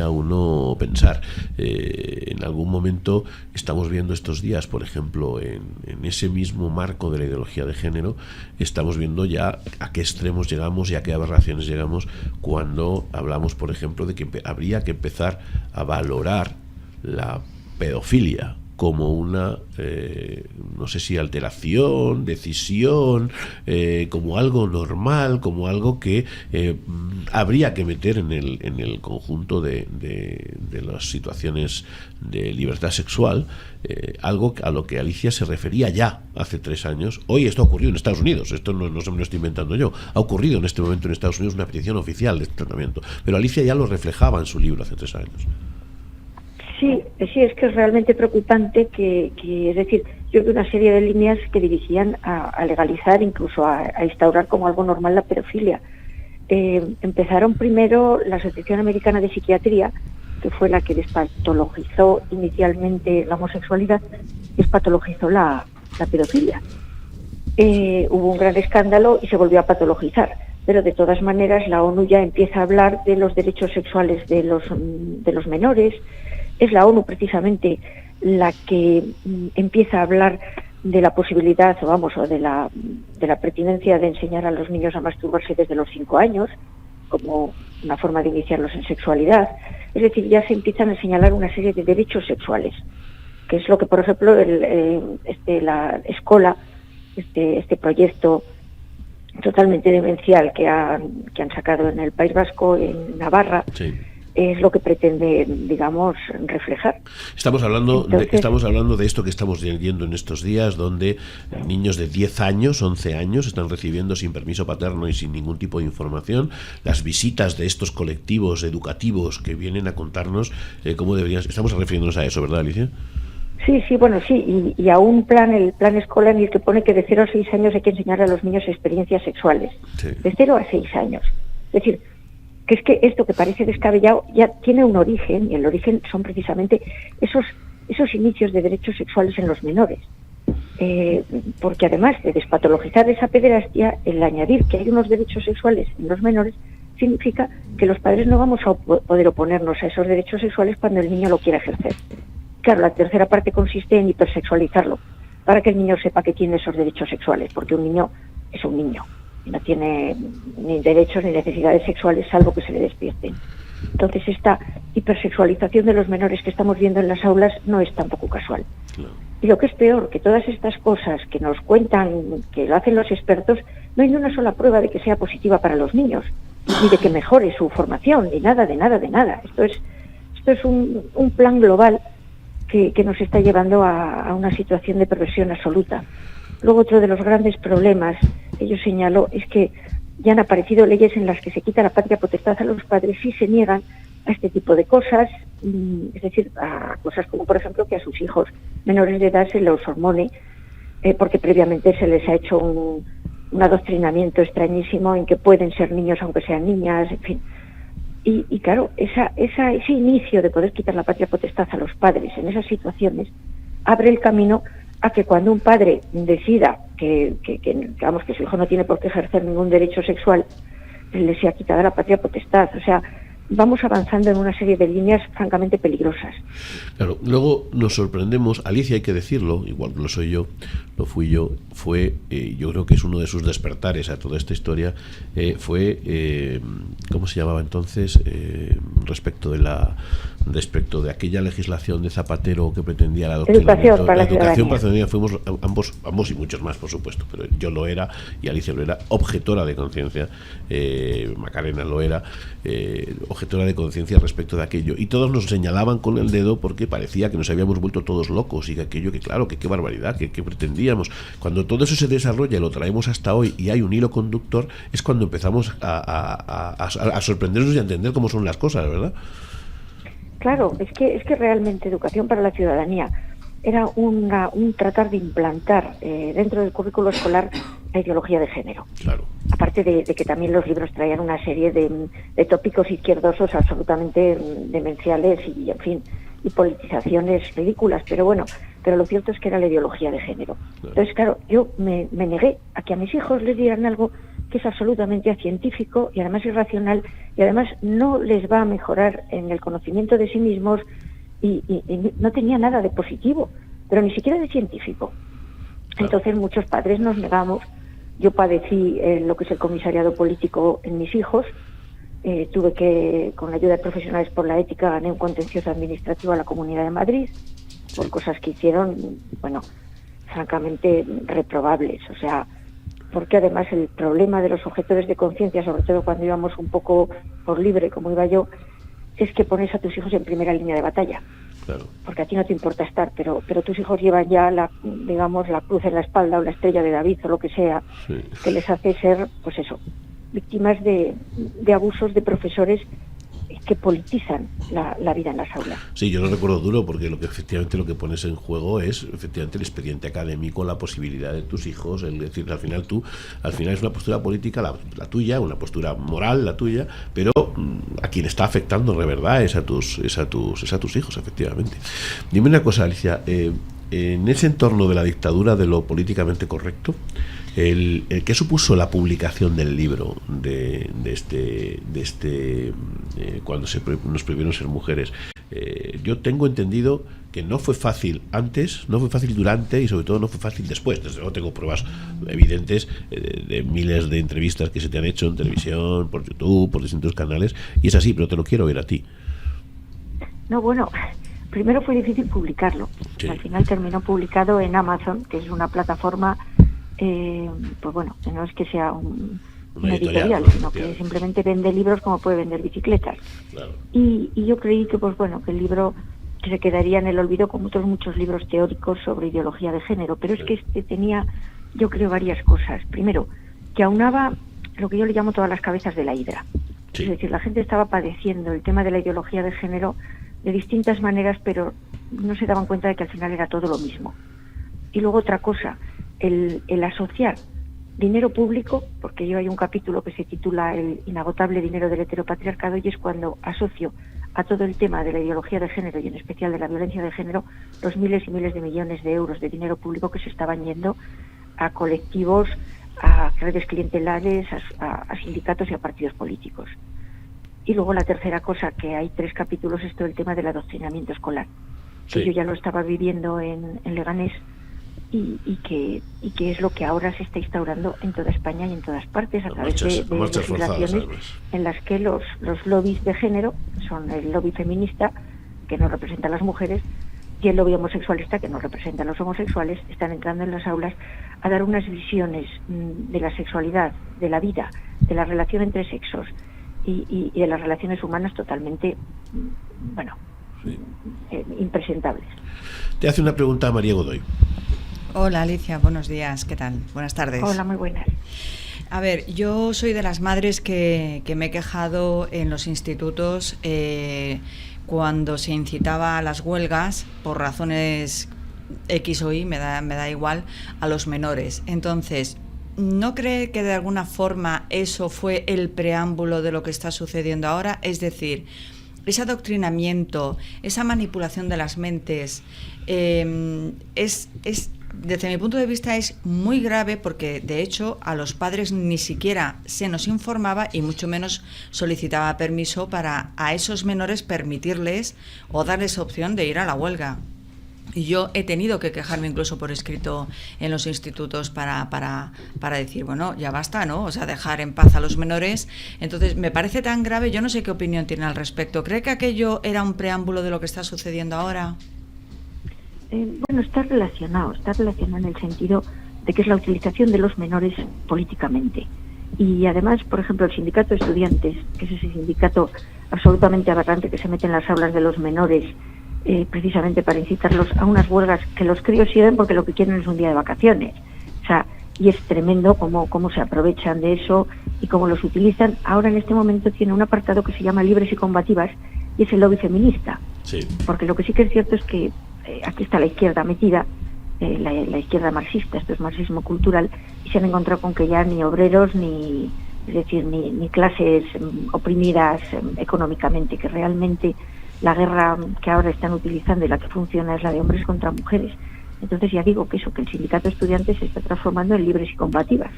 uno pensar. En algún momento estamos viendo estos días, por ejemplo, en ese mismo marco de la ideología de género, estamos viendo ya a qué extremos llegamos y a qué aberraciones llegamos cuando hablamos, por ejemplo, de que habría que empezar a valorar la pedofilia como una, no sé si alteración, decisión, como algo normal, como algo que habría que meter en el conjunto de las situaciones de libertad sexual, algo a lo que Alicia se refería ya hace 3 años. Hoy esto ha ocurrido en Estados Unidos, esto no se me lo estoy inventando yo, ha ocurrido en este momento en Estados Unidos una petición oficial de este tratamiento, pero Alicia ya lo reflejaba en su libro hace 3 años. Sí, es que es realmente preocupante que es decir, yo vi una serie de líneas que dirigían a legalizar, incluso a instaurar como algo normal la pedofilia. Empezaron primero la Asociación Americana de Psiquiatría, que fue la que despatologizó inicialmente la homosexualidad, despatologizó la pedofilia. Hubo un gran escándalo y se volvió a patologizar, pero de todas maneras la ONU ya empieza a hablar de los derechos sexuales de los menores. Es la ONU precisamente la que empieza a hablar de la posibilidad, o de la pertinencia de enseñar a los niños a masturbarse desde los 5 años, como una forma de iniciarlos en sexualidad. Es decir, ya se empiezan a señalar una serie de derechos sexuales, que es lo que, por ejemplo, la Escola, este proyecto totalmente demencial que han sacado en el País Vasco, en Navarra, sí, es lo que pretende, digamos, reflejar. Estamos hablando de esto que estamos viendo en estos días, donde niños de 10 años, 11 años están recibiendo sin permiso paterno y sin ningún tipo de información las visitas de estos colectivos educativos que vienen a contarnos cómo deberían. Estamos refiriéndonos a eso, ¿verdad, Alicia? Sí, bueno, sí, y a un plan, el plan escolar, en el que pone que de 0 a 6 años hay que enseñar a los niños experiencias sexuales. Sí. De 0 a 6 años. Es decir, que es que esto que parece descabellado ya tiene un origen, y el origen son precisamente esos inicios de derechos sexuales en los menores. Porque además de despatologizar esa pederastia, el añadir que hay unos derechos sexuales en los menores significa que los padres no vamos a poder oponernos a esos derechos sexuales cuando el niño lo quiera ejercer. Claro, la tercera parte consiste en hipersexualizarlo, para que el niño sepa que tiene esos derechos sexuales, porque un niño es un niño y no tiene ni derechos ni necesidades sexuales salvo que se le despierten. Entonces esta hipersexualización de los menores que estamos viendo en las aulas no es tampoco casual. Claro. Y lo que es peor, que todas estas cosas que nos cuentan, que lo hacen los expertos, no hay ni una sola prueba de que sea positiva para los niños, ni de que mejore su formación, ni nada, de nada, de nada. Esto es un plan global que nos está llevando a una situación de perversión absoluta. Luego otro de los grandes problemas que yo señalo es que ya han aparecido leyes en las que se quita la patria potestad a los padres si se niegan a este tipo de cosas, es decir, a cosas como, por ejemplo, que a sus hijos menores de edad se los hormone, porque previamente se les ha hecho un adoctrinamiento extrañísimo en que pueden ser niños aunque sean niñas, en fin. Y claro, ese inicio de poder quitar la patria potestad a los padres en esas situaciones abre el camino a que cuando un padre decida que su hijo no tiene por qué ejercer ningún derecho sexual, le sea quitada la patria potestad. O sea, vamos avanzando en una serie de líneas francamente peligrosas. Claro, luego nos sorprendemos, Alicia, hay que decirlo, igual que lo soy yo, lo fui yo, yo creo que es uno de sus despertares a toda esta historia, ¿cómo se llamaba entonces? Respecto de aquella legislación de Zapatero que pretendía la educación para la ciudadanía. Fuimos ambos y muchos más, por supuesto, pero yo lo era y Alicia lo era, objetora de conciencia, Macarena lo era, objetora de conciencia respecto de aquello, y todos nos señalaban con el dedo porque parecía que nos habíamos vuelto todos locos y que aquello, que claro, que qué barbaridad, que pretendíamos. Cuando todo eso se desarrolla y lo traemos hasta hoy y hay un hilo conductor, es cuando empezamos a sorprendernos y a entender cómo son las cosas, ¿verdad? Claro, es que realmente educación para la ciudadanía era un tratar de implantar dentro del currículo escolar la ideología de género. Claro. Aparte de que también los libros traían una serie de tópicos izquierdosos absolutamente demenciales y, en fin, y politizaciones ridículas, pero lo cierto es que era la ideología de género. Claro. Entonces, claro, yo me negué a que a mis hijos les dieran algo que es absolutamente científico y además irracional y además no les va a mejorar en el conocimiento de sí mismos y no tenía nada de positivo, pero ni siquiera de científico. Entonces muchos padres nos negamos. Yo padecí lo que es el comisariado político en mis hijos. Tuve que, con la ayuda de Profesionales por la Ética, gané un contencioso administrativo a la Comunidad de Madrid por cosas que hicieron, francamente reprobables. O sea, porque además el problema de los objetores de conciencia, sobre todo cuando íbamos un poco por libre, como iba yo, es que pones a tus hijos en primera línea de batalla. Claro. Porque a ti no te importa estar, pero tus hijos llevan ya la cruz en la espalda o la estrella de David o lo que sea, sí, que les hace ser, pues eso, víctimas de abusos de profesores que politizan la vida en las aulas. Sí, yo lo recuerdo duro porque efectivamente lo que pones en juego es efectivamente el expediente académico, la posibilidad de tus hijos, es decir, al final es una postura política la tuya, una postura moral la tuya, pero a quien está afectando de verdad es a tus hijos, efectivamente. Dime una cosa, Alicia, en ese entorno de la dictadura de lo políticamente correcto, ¿qué supuso la publicación del libro de cuando nos prohibieron ser mujeres? Yo tengo entendido que no fue fácil antes, no fue fácil durante y sobre todo no fue fácil después. Desde luego tengo pruebas evidentes de miles de entrevistas que se te han hecho en televisión, por YouTube, por distintos canales, y es así, pero te lo quiero ver a ti. No, primero fue difícil publicarlo. Sí. Al final terminó publicado en Amazon, que es una plataforma, que no es que sea una editorial, sino que simplemente vende libros como puede vender bicicletas. Claro. Y yo creí que que el libro se quedaría en el olvido como otros muchos libros teóricos sobre ideología de género, pero es que este tenía, yo creo, varias cosas. Primero, que aunaba lo que yo le llamo todas las cabezas de la hidra. Sí. Es decir, la gente estaba padeciendo el tema de la ideología de género de distintas maneras, pero no se daban cuenta de que al final era todo lo mismo. Y luego otra cosa, el asociar dinero público, porque yo hay un capítulo que se titula El inagotable dinero del heteropatriarcado, y es cuando asocio a todo el tema de la ideología de género y en especial de la violencia de género los miles y miles de millones de euros de dinero público que se estaban yendo a colectivos a redes clientelares, a sindicatos y a partidos políticos. Y luego la tercera cosa, que hay 3 capítulos, es todo el tema del adoctrinamiento escolar. Sí. Que yo ya lo estaba viviendo en Leganés y que es lo que ahora se está instaurando en toda España y en todas partes a través de legislaciones en las que los lobbies de género, son el lobby feminista, que no representa a las mujeres, y el lobby homosexualista, que no representa a los homosexuales, están entrando en las aulas a dar unas visiones de la sexualidad, de la vida, de la relación entre sexos y de las relaciones humanas totalmente, impresentables. Te hace una pregunta María Godoy. Hola Alicia, buenos días, ¿qué tal? Buenas tardes. Hola, muy buenas. A ver, yo soy de las madres que me he quejado en los institutos cuando se incitaba a las huelgas por razones X o Y, me da igual, a los menores. Entonces, ¿no cree que de alguna forma eso fue el preámbulo de lo que está sucediendo ahora? Es decir, ese adoctrinamiento, esa manipulación de las mentes, desde mi punto de vista es muy grave, porque de hecho a los padres ni siquiera se nos informaba y mucho menos solicitaba permiso para a esos menores permitirles o darles opción de ir a la huelga. Y yo he tenido que quejarme incluso por escrito en los institutos para decir, bueno, ya basta, ¿no? O sea, dejar en paz a los menores. Entonces, me parece tan grave, yo no sé qué opinión tiene al respecto. ¿Cree que aquello era un preámbulo de lo que está sucediendo ahora? Bueno, está relacionado en el sentido de que es la utilización de los menores políticamente. Y además, por ejemplo, el sindicato de estudiantes, que es ese sindicato absolutamente aberrante que se mete en las aulas de los menores, precisamente para incitarlos a unas huelgas que los críos siguen porque lo que quieren es un día de vacaciones. O sea, y es tremendo cómo se aprovechan de eso y cómo los utilizan. Ahora en este momento tiene un apartado que se llama Libres y Combativas, y es el lobby feminista. Sí. Porque lo que sí que es cierto es que aquí está la izquierda metida, la izquierda marxista, esto es marxismo cultural, y se han encontrado con que ya ni obreros, ni clases oprimidas económicamente, que realmente la guerra que ahora están utilizando y la que funciona es la de hombres contra mujeres. Entonces ya digo que el sindicato de estudiantes se está transformando en Libres y Combativas,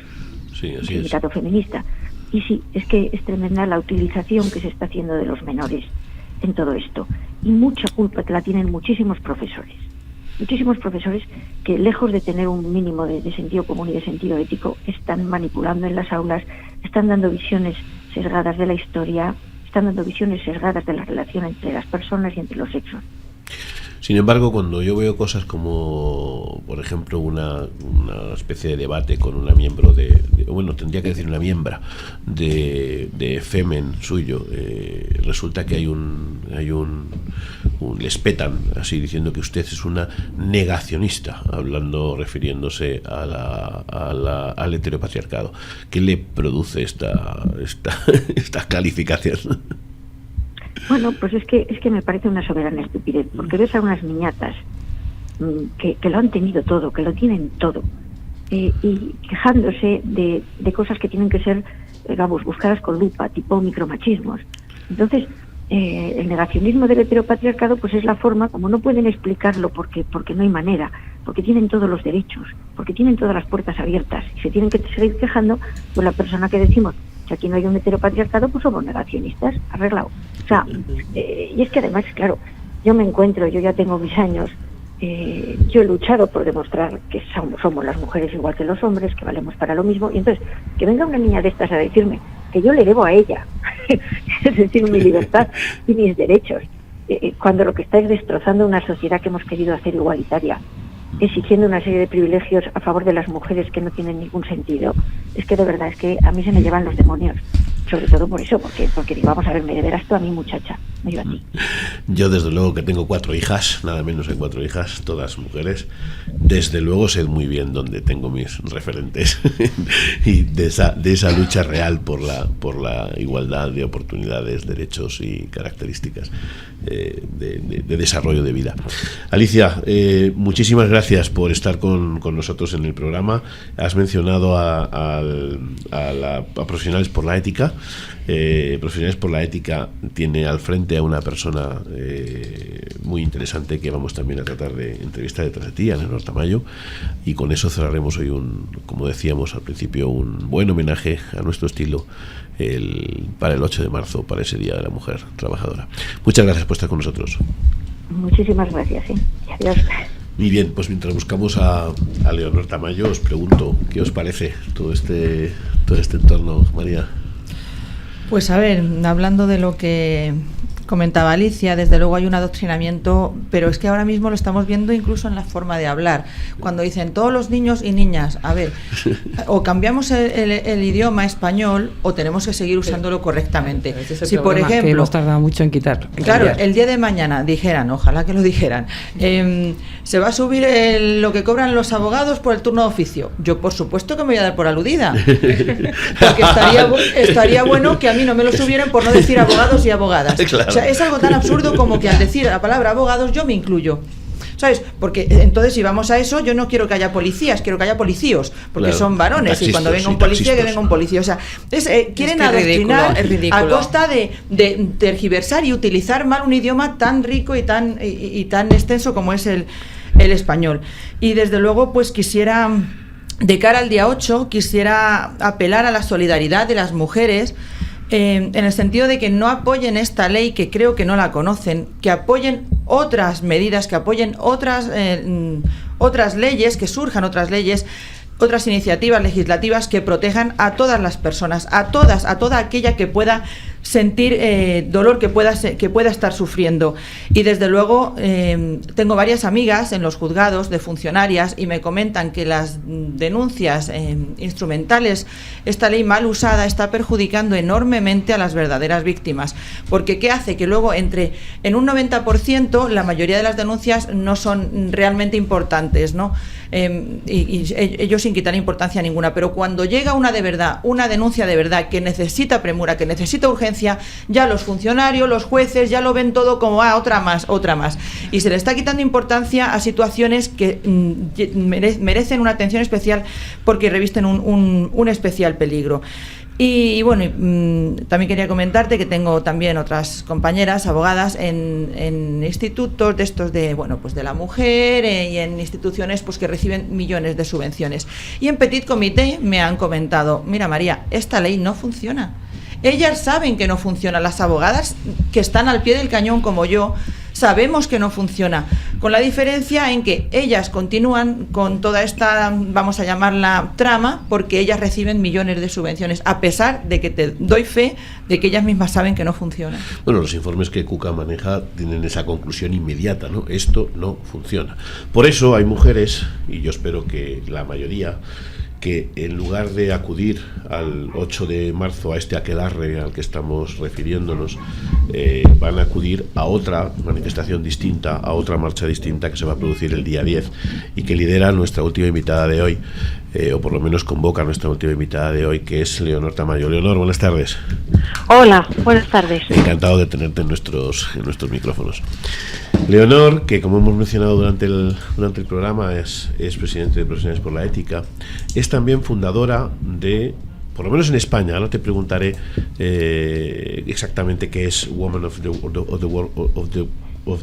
sí, así sindicato feminista. Y sí, es que es tremenda la utilización que se está haciendo de los menores en todo esto, y mucha culpa que la tienen muchísimos profesores que, lejos de tener un mínimo de sentido común y de sentido ético, están manipulando en las aulas, están dando visiones sesgadas de la historia, están dando visiones sesgadas de la relación entre las personas y entre los sexos. Sin embargo, cuando yo veo cosas como, por ejemplo, una especie de debate con una miembro tendría que decir una miembra de Femen suyo, resulta que les petan así diciendo que usted es una negacionista, refiriéndose al heteropatriarcado. ¿Qué le produce esta calificación? Bueno, pues es que me parece una soberana estupidez, porque ves a unas niñatas que lo han tenido todo, que lo tienen todo, y quejándose de cosas que tienen que ser, buscadas con lupa, tipo micromachismos. Entonces, el negacionismo del heteropatriarcado pues es la forma, como no pueden explicarlo porque no hay manera, porque tienen todos los derechos, porque tienen todas las puertas abiertas y se tienen que seguir quejando, pues la persona que decimos que aquí no hay un heteropatriarcado, pues somos negacionistas, arreglado. O sea, y es que además, claro, yo ya tengo mis años, yo he luchado por demostrar que somos las mujeres igual que los hombres, que valemos para lo mismo, y entonces que venga una niña de estas a decirme que yo le debo a ella, es decir, mi libertad y mis derechos, cuando lo que está es destrozando una sociedad que hemos querido hacer igualitaria, exigiendo una serie de privilegios a favor de las mujeres que no tienen ningún sentido. Es que de verdad, es que a mí se me llevan los demonios, sobre todo por eso, porque digo, vamos a ver, me deberás tú a mí, muchacha, no yo a ti. Yo desde luego que tengo 4 hijas, nada menos que 4 hijas, todas mujeres. Desde luego sé muy bien dónde tengo mis referentes y de esa lucha real por la igualdad de oportunidades, derechos y características de desarrollo de vida. Alicia, muchísimas gracias por estar con nosotros en el programa. Has mencionado a profesionales por la ética. Profesionales por la Ética tiene al frente a una persona muy interesante que vamos también a tratar de entrevistar detrás de ti, a Leonor Tamayo, y con eso cerraremos hoy como decíamos al principio, un buen homenaje a nuestro estilo para el 8 de marzo, para ese Día de la Mujer Trabajadora. Muchas gracias por estar con nosotros. Muchísimas gracias, sí. Adiós. Muy bien, pues mientras buscamos a Leonor Tamayo, os pregunto, ¿qué os parece todo este entorno, María? Pues a ver, hablando de lo que comentaba Alicia, desde luego hay un adoctrinamiento, pero es que ahora mismo lo estamos viendo incluso en la forma de hablar. Cuando dicen todos los niños y niñas, a ver, o cambiamos el idioma español o tenemos que seguir usándolo correctamente. Si por ejemplo, que hemos tardado mucho en quitar. Claro, el día de mañana dijeran, ojalá que lo dijeran, se va a subir lo que cobran los abogados por el turno de oficio. Yo por supuesto que me voy a dar por aludida, porque estaría bueno que a mí no me lo subieran por no decir abogados y abogadas. Claro. O sea, es algo tan absurdo como que al decir la palabra abogados yo me incluyo, ¿sabes? Porque entonces si vamos a eso, yo no quiero que haya policías, quiero que haya policíos, porque son varones, taxistas, y cuando venga un policía, que venga un policía. O sea, quieren adoctrinar a costa de tergiversar y utilizar mal un idioma tan rico y tan extenso como es el español. Y desde luego pues quisiera, de cara al día 8, quisiera apelar a la solidaridad de las mujeres, en el sentido de que no apoyen esta ley, que creo que no la conocen, que apoyen otras medidas, que apoyen otras leyes, que surjan otras leyes, otras iniciativas legislativas que protejan a todas las personas, a toda aquella que pueda sentir dolor, que pueda estar sufriendo. Y desde luego tengo varias amigas en los juzgados de funcionarias y me comentan que las denuncias instrumentales, esta ley mal usada, está perjudicando enormemente a las verdaderas víctimas, porque ¿qué hace? Que luego en un 90% la mayoría de las denuncias no son realmente importantes, ¿no? Y ellos sin quitar importancia ninguna, pero cuando llega una de verdad, una denuncia de verdad que necesita premura, que necesita urgencia, ya los funcionarios, los jueces ya lo ven todo como otra más, y se le está quitando importancia a situaciones que merecen una atención especial porque revisten un especial peligro. Y bueno, también quería comentarte que tengo también otras compañeras abogadas en institutos de estos de la mujer, y en instituciones pues que reciben millones de subvenciones. Y en Petit Comité me han comentado, mira María, esta ley no funciona. Ellas saben que no funciona, las abogadas que están al pie del cañón como yo, sabemos que no funciona, con la diferencia en que ellas continúan con toda esta, vamos a llamarla trama, porque ellas reciben millones de subvenciones, a pesar de que te doy fe de que ellas mismas saben que no funciona. Bueno, los informes que Cuca maneja tienen esa conclusión inmediata, ¿no? Esto no funciona. Por eso hay mujeres, y yo espero que la mayoría, que en lugar de acudir al 8 de marzo a este aquelarre al que estamos refiriéndonos, van a acudir a otra manifestación distinta, a otra marcha distinta que se va a producir el día 10 y que lidera nuestra última invitada de hoy, o por lo menos convoca a nuestra última invitada de hoy, que es Leonor Tamayo. Leonor, buenas tardes. Hola, buenas tardes. Encantado de tenerte en nuestros micrófonos. Leonor, que como hemos mencionado durante el programa, es presidente de Profesionales por la Ética, es también fundadora de, por lo menos en España, ahora te preguntaré exactamente qué es Women of the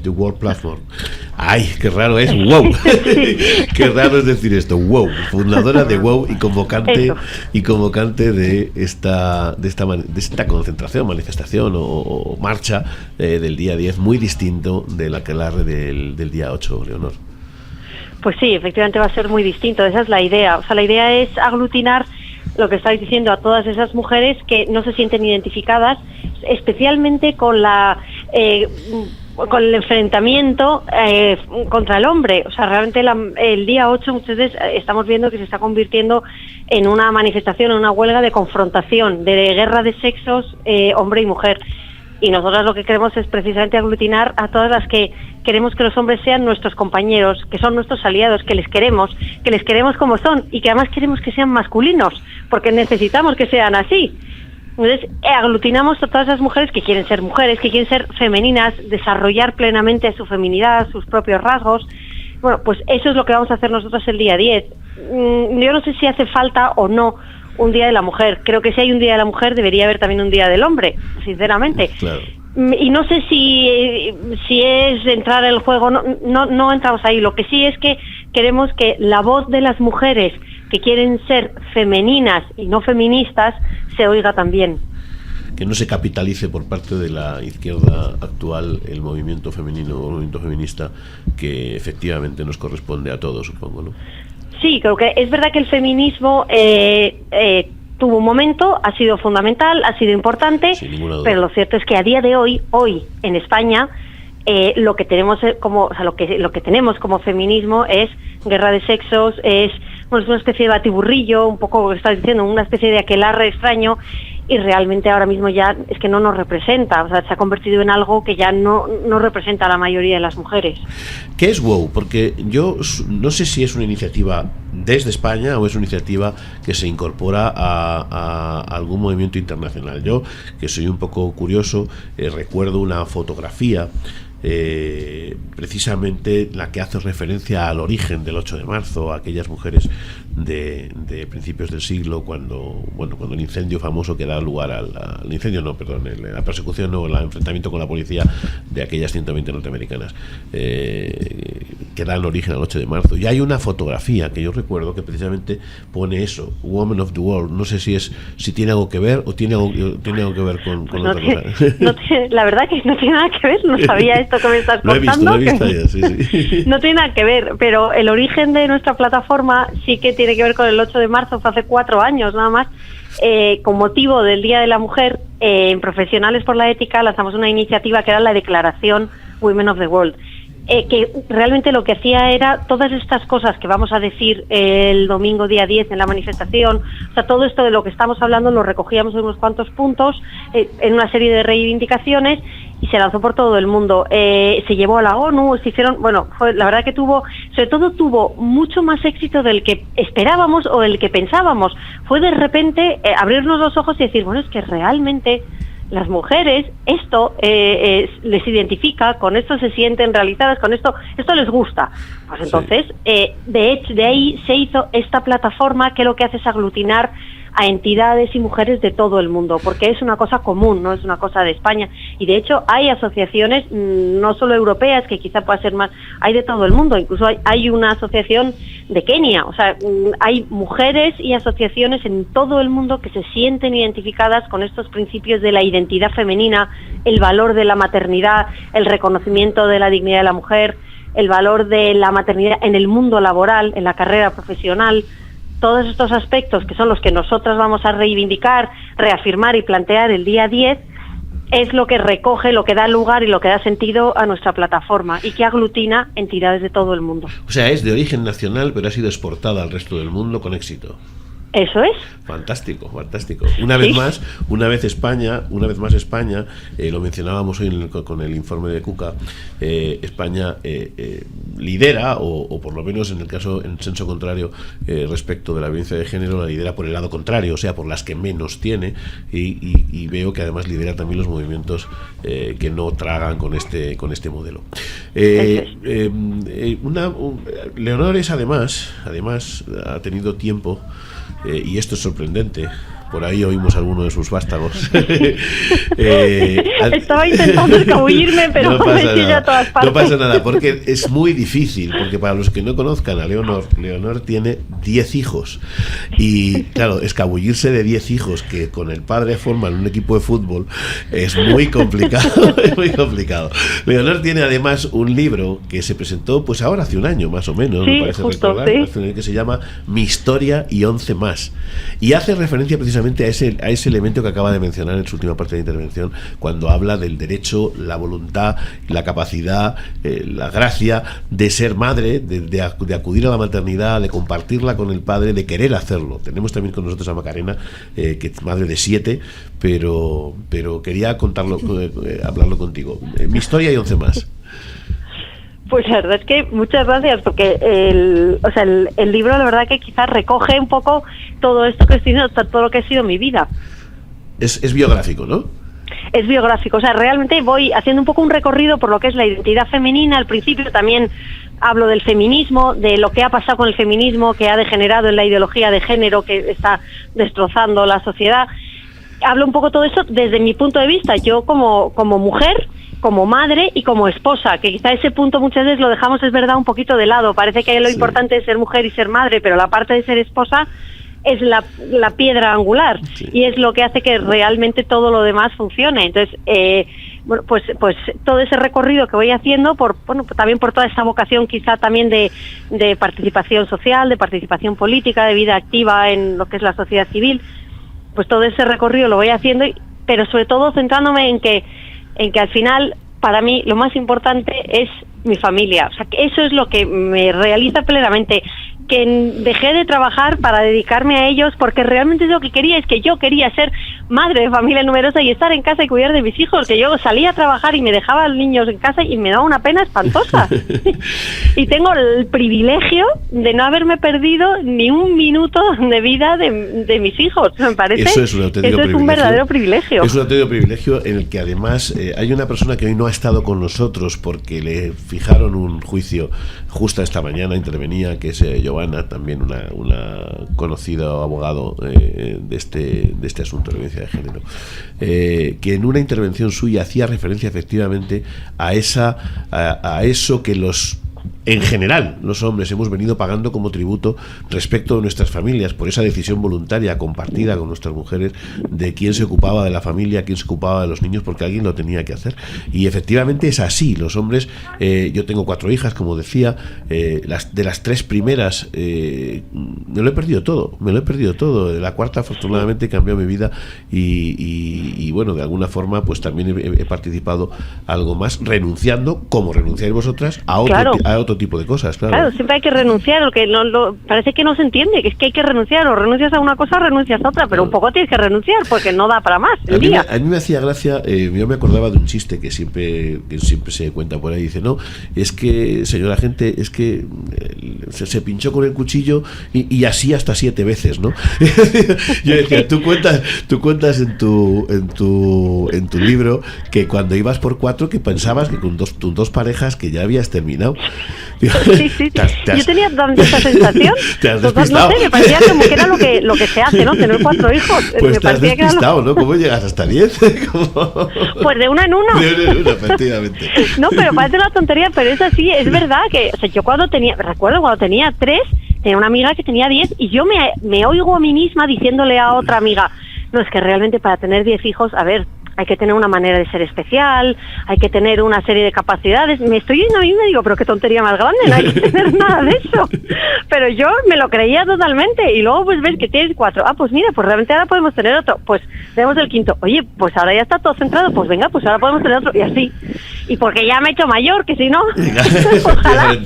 World Platform. ¡Ay, qué raro es! ¡Wow! ¡Qué raro es decir esto! ¡Wow! Fundadora de WOW y convocante de esta concentración, manifestación o marcha del día 10, muy distinto del aquelarre del día 8, Leonor. Pues sí, efectivamente va a ser muy distinto, esa es la idea. O sea, la idea es aglutinar lo que estáis diciendo a todas esas mujeres que no se sienten identificadas, especialmente con el enfrentamiento contra el hombre. O sea, realmente el día 8 muchas veces estamos viendo que se está convirtiendo en una manifestación, en una huelga de confrontación, de guerra de sexos, hombre y mujer. Y nosotros lo que queremos es precisamente aglutinar a todas las que queremos que los hombres sean nuestros compañeros, que son nuestros aliados, que les queremos como son, y que además queremos que sean masculinos, porque necesitamos que sean así. Entonces, aglutinamos a todas esas mujeres, que quieren ser femeninas, desarrollar plenamente su feminidad, sus propios rasgos. Bueno, pues eso es lo que vamos a hacer nosotros el día 10. Yo no sé si hace falta o no un Día de la Mujer. Creo que si hay un Día de la Mujer debería haber también un Día del Hombre, sinceramente. Claro. Y no sé si es entrar en el juego, no entramos ahí. Lo que sí es que queremos que la voz de las mujeres que quieren ser femeninas y no feministas se oiga también. Que no se capitalice por parte de la izquierda actual el movimiento femenino o el movimiento feminista, que efectivamente nos corresponde a todos, supongo, ¿no? Sí, creo que es verdad que el feminismo tuvo un momento, ha sido fundamental, ha sido importante, pero lo cierto es que a día de hoy en España, lo que tenemos lo que tenemos como feminismo es guerra de sexos, es una especie de batiburrillo, un poco lo que estás diciendo, una especie de aquelarre extraño, y realmente ahora mismo ya es que no nos representa, o sea, se ha convertido en algo que ya no representa a la mayoría de las mujeres. ¿Qué es WOW? Porque yo no sé si es una iniciativa desde España o es una iniciativa que se incorpora a algún movimiento internacional. Yo, que soy un poco curioso, recuerdo una fotografía precisamente la que hace referencia al origen del 8 de marzo, a aquellas mujeres de principios del siglo, cuando el incendio famoso que da lugar la persecución o el enfrentamiento con la policía de aquellas 120 norteamericanas, que dan origen al 8 de marzo. Y hay una fotografía que yo recuerdo que precisamente pone eso, Woman of the World. No sé si tiene algo que ver o tiene algo que ver con otra cosa. La verdad que no tiene nada que ver, no sabía esto que me estás contando. Lo he visto ya, sí. No tiene nada que ver, pero el origen de nuestra plataforma sí que tiene que ver con el 8 de marzo, fue hace 4 años nada más. Con motivo del Día de la Mujer, en Profesionales por la Ética lanzamos una iniciativa que era la declaración Women of the World, que realmente lo que hacía era todas estas cosas que vamos a decir el domingo día 10 en la manifestación, o sea, todo esto de lo que estamos hablando lo recogíamos en unos cuantos puntos, en una serie de reivindicaciones, y se lanzó por todo el mundo. Se llevó a la ONU, se hicieron, la verdad que tuvo mucho más éxito del que esperábamos o del que pensábamos. Fue de repente abrirnos los ojos y decir, es que realmente las mujeres, esto les identifica, con esto se sienten realizadas, con esto les gusta. Pues entonces, de hecho, de ahí se hizo esta plataforma que lo que hace es aglutinar a entidades y mujeres de todo el mundo, porque es una cosa común, no es una cosa de España. Y de hecho hay asociaciones, no solo europeas, que quizá pueda ser más, hay de todo el mundo, incluso hay una asociación de Kenia, o sea, hay mujeres y asociaciones en todo el mundo que se sienten identificadas con estos principios de la identidad femenina, el valor de la maternidad, el reconocimiento de la dignidad de la mujer, el valor de la maternidad en el mundo laboral, en la carrera profesional. Todos estos aspectos, que son los que nosotras vamos a reivindicar, reafirmar y plantear el día 10, es lo que recoge, lo que da lugar y lo que da sentido a nuestra plataforma, y que aglutina entidades de todo el mundo. O sea, es de origen nacional, pero ha sido exportada al resto del mundo con éxito. Eso es. Fantástico. Una vez más España, lo mencionábamos hoy con el informe de Cuca, España lidera, o por lo menos en senso contrario, respecto de la violencia de género, la lidera por el lado contrario, o sea, por las que menos tiene, y veo que además lidera también los movimientos que no tragan con este modelo. Leonor es además ha tenido tiempo, y esto es sorprendente, por ahí oímos alguno de sus vástagos. Estaba intentando escabullirme, pero no pasa nada, porque es muy difícil, porque para los que no conozcan a Leonor tiene 10 hijos, y claro, escabullirse de 10 hijos que con el padre forman un equipo de fútbol es muy complicado. Es muy complicado. Leonor tiene además un libro que se presentó pues ahora hace un año más o menos, sí, me parece justo, recordar, sí, que se llama Mi Historia y 11 más, y hace referencia precisamente a ese elemento que acaba de mencionar en su última parte de la intervención, cuando habla del derecho, la voluntad, la capacidad, la gracia de ser madre, de acudir a la maternidad, de compartirla con el padre, de querer hacerlo. Tenemos también con nosotros a Macarena, que es madre de 7, pero quería hablarlo contigo. Mi Historia y 11 más. Pues la verdad es que muchas gracias, porque el libro, la verdad que quizás recoge un poco todo esto que estoy diciendo, todo lo que ha sido mi vida. Es biográfico, ¿no? Es biográfico, o sea, realmente voy haciendo un poco un recorrido por lo que es la identidad femenina. Al principio también hablo del feminismo, de lo que ha pasado con el feminismo, que ha degenerado en la ideología de género que está destrozando la sociedad. Hablo un poco todo eso desde mi punto de vista, yo como mujer, como madre y como esposa, que quizá ese punto muchas veces lo dejamos, es verdad, un poquito de lado. Parece que lo importante es ser mujer y ser madre, pero la parte de ser esposa es la piedra angular, y es lo que hace que realmente todo lo demás funcione. Entonces, bueno, pues todo ese recorrido que voy haciendo, también por toda esa vocación quizá también de participación social, de participación política, de vida activa en lo que es la sociedad civil, pues todo ese recorrido lo voy haciendo, pero sobre todo centrándome en que al final, para mí, lo más importante es mi familia. O sea, que eso es lo que me realiza plenamente. Que dejé de trabajar para dedicarme a ellos, porque realmente lo que quería es que yo quería ser madre de familia numerosa y estar en casa y cuidar de mis hijos, que yo salía a trabajar y me dejaba a los niños en casa y me daba una pena espantosa. Y tengo el privilegio de no haberme perdido ni un minuto de vida de mis hijos. Me parece eso es un verdadero privilegio. Es un auténtico privilegio en el que además hay una persona que hoy no ha estado con nosotros porque le fijaron un juicio justo esta mañana, intervenía, que es Giovanna, también una conocida abogado de este asunto de violencia de género, que en una intervención suya hacía referencia efectivamente a eso que en general los hombres hemos venido pagando como tributo respecto de nuestras familias, por esa decisión voluntaria compartida con nuestras mujeres de quién se ocupaba de la familia, quién se ocupaba de los niños, porque alguien lo tenía que hacer. Y efectivamente es así. Los hombres, yo tengo 4 hijas, como decía, de las 3 primeras me lo he perdido todo. De la cuarta afortunadamente cambió mi vida y bueno, de alguna forma pues también he participado algo más, renunciando, como renunciáis vosotras, a otro tipo de cosas. Claro, siempre hay que renunciar, parece que no se entiende, que es que hay que renunciar, o renuncias a una cosa o renuncias a otra, pero un poco tienes que renunciar porque no da para más el día. A mí me hacía gracia, yo me acordaba de un chiste que siempre se cuenta por ahí, dice, no, es que, señora gente, es que se pinchó con el cuchillo y así hasta 7 veces, ¿no? Yo decía, tú cuentas en tu libro que cuando ibas por 4 que pensabas que con tus 2 parejas que ya habías terminado. Sí. Yo tenía también esa sensación. Te has despistado. No sé, me parecía como que era lo que se hace, ¿no? Tener 4 hijos. Pues me te has despistado, ¿no? ¿Cómo llegas hasta 10? Pues de uno en uno. De uno en uno, efectivamente. No, pero parece una tontería, pero es así, es verdad que, o sea, yo recuerdo cuando tenía 3, tenía una amiga que tenía 10 y yo me oigo a mí misma diciéndole a otra amiga, no, es que realmente para tener 10 hijos, a ver, hay que tener una manera de ser especial, hay que tener una serie de capacidades. Me estoy yendo a mí y me digo, pero qué tontería más grande, no hay que tener nada de eso. Pero yo me lo creía totalmente y luego pues ves que tienes 4. Pues mira, pues realmente ahora podemos tener otro. Pues tenemos el 5. Oye, pues ahora ya está todo centrado, pues venga, pues ahora podemos tener otro. Y así. Y porque ya me he hecho mayor, que si no, ojalá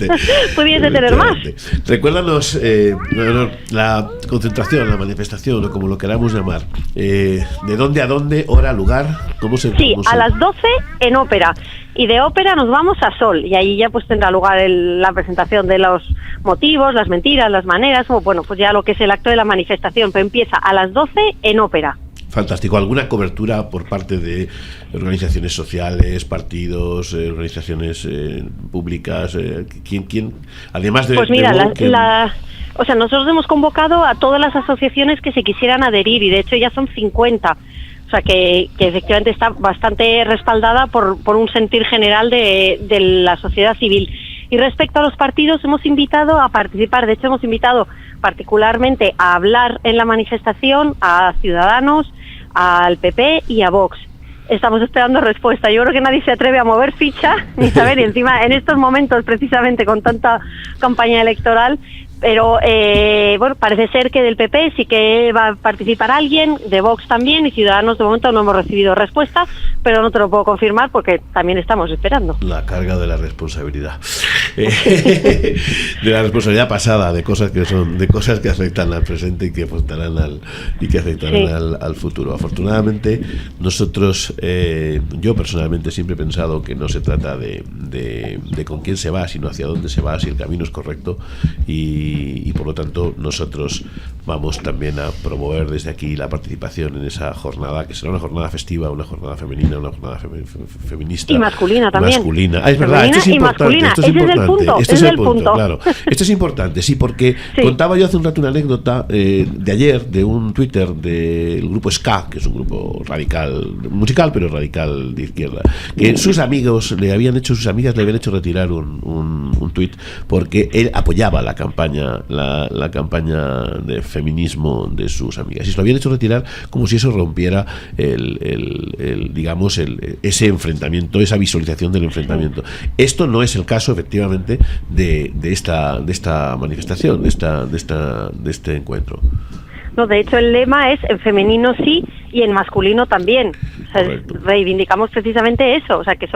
pudiese tener más. Recuérdanos la concentración, la manifestación, o como lo queramos llamar. ¿De dónde a dónde, hora, lugar? A las 12 en Ópera, y de Ópera nos vamos a Sol, y ahí ya pues tendrá lugar la presentación de los motivos, las mentiras, las maneras, o bueno, pues ya lo que es el acto de la manifestación, pero empieza a las 12 en Ópera. Fantástico. ¿Alguna cobertura por parte de organizaciones sociales, partidos, organizaciones públicas? ¿Quién? Además de... Pues mira, o sea, nosotros hemos convocado a todas las asociaciones que se quisieran adherir, y de hecho ya son 50. O sea, que efectivamente está bastante respaldada por un sentir general de la sociedad civil. Y respecto a los partidos, hemos invitado a participar, de hecho hemos invitado particularmente a hablar en la manifestación a Ciudadanos, al PP y a Vox. Estamos esperando respuesta. Yo creo que nadie se atreve a mover ficha ni saber, y encima en estos momentos precisamente con tanta campaña electoral. Pero bueno, parece ser que del PP sí que va a participar alguien, de Vox también, y Ciudadanos de momento no hemos recibido respuesta, pero no te lo puedo confirmar porque también estamos esperando. La carga de la responsabilidad. De la responsabilidad pasada, de cosas que afectan al presente y que afectarán al futuro. Afortunadamente, nosotros, yo personalmente siempre he pensado que no se trata de con quién se va, sino hacia dónde se va, si el camino es correcto, y por lo tanto nosotros vamos también a promover desde aquí la participación en esa jornada, que será una jornada festiva, una jornada femenina, una jornada feminista. Y masculina también. Masculina. Es verdad, esto es importante. Esto es importante. Este es el punto, claro. Esto es importante, sí, porque contaba yo hace un rato una anécdota de ayer, de un Twitter del grupo Ska, que es un grupo radical, musical, pero radical de izquierda, que sus amigas le habían hecho retirar un tuit porque él apoyaba la campaña de feminismo de sus amigas, y se lo habían hecho retirar como si eso rompiera ese enfrentamiento, esa visualización del enfrentamiento. Esto no es el caso, efectivamente, de esta manifestación, de este encuentro. No, de hecho el lema es en femenino sí y en masculino también. O sea, reivindicamos precisamente eso, o sea, que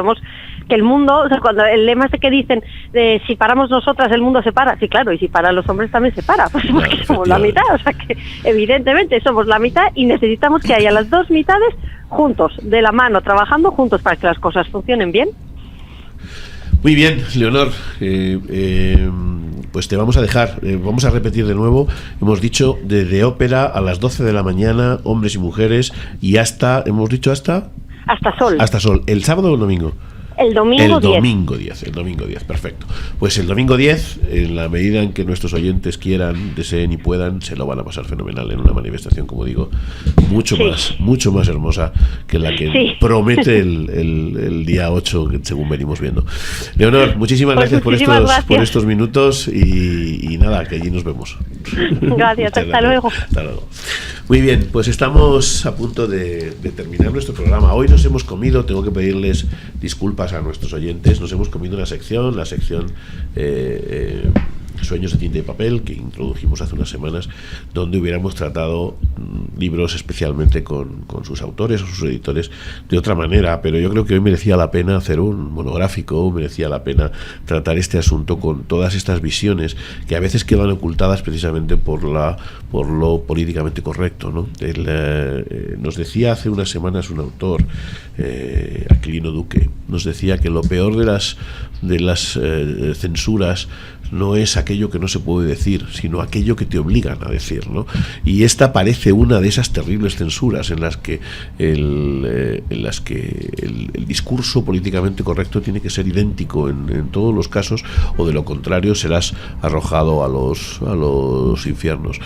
el mundo, o sea, cuando el lema es que dicen si paramos nosotras el mundo se para, sí, claro, y si para los hombres también se para, pues porque somos la mitad, o sea que evidentemente somos la mitad y necesitamos que haya las dos mitades juntos, de la mano, trabajando juntos para que las cosas funcionen bien. Muy bien, Leonor, pues te vamos a dejar, vamos a repetir de nuevo, hemos dicho desde ópera a las 12 de la mañana, hombres y mujeres, y hasta Sol. Hasta Sol, ¿el sábado o el domingo? El domingo 10. El domingo 10, perfecto. Pues el domingo 10, en la medida en que nuestros oyentes quieran, deseen y puedan, se lo van a pasar fenomenal en una manifestación, como digo, mucho más hermosa que la que promete el día 8, según venimos viendo. Leonor, muchísimas gracias por estos minutos y nada, que allí nos vemos. Gracias, hasta luego. Muy bien, pues estamos a punto de terminar nuestro programa. Hoy nos hemos comido, tengo que pedirles disculpas a nuestros oyentes, nos hemos comido la sección Sueños de tinta y papel, que introdujimos hace unas semanas, donde hubiéramos tratado libros especialmente con sus autores o sus editores de otra manera, pero yo creo que hoy merecía la pena hacer un monográfico, merecía la pena tratar este asunto con todas estas visiones que a veces quedan ocultadas precisamente por lo políticamente correcto, ¿no? Nos decía hace unas semanas un autor, Aquilino Duque, nos decía que lo peor de las censuras no es aquello que no se puede decir, sino aquello que te obligan a decir, ¿no? Y esta parece una de esas terribles censuras en las que el discurso políticamente correcto tiene que ser idéntico en todos los casos, o de lo contrario serás arrojado a los infiernos.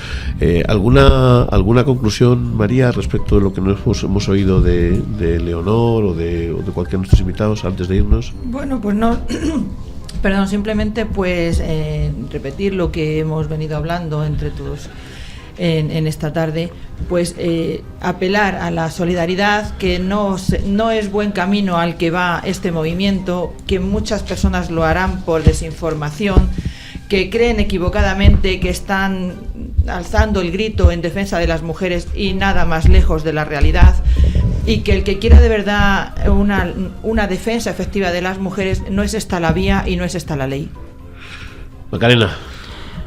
¿Alguna conclusión, María, respecto de lo que nos hemos oído de Leonor o de cualquiera de nuestros invitados antes de irnos? Bueno, pues no. Perdón, simplemente pues repetir lo que hemos venido hablando entre todos en esta tarde, pues apelar a la solidaridad, que no es buen camino al que va este movimiento, que muchas personas lo harán por desinformación, que creen equivocadamente que están alzando el grito en defensa de las mujeres y nada más lejos de la realidad, y que el que quiera de verdad una defensa efectiva de las mujeres, no es esta la vía y no es esta la ley. Macarena.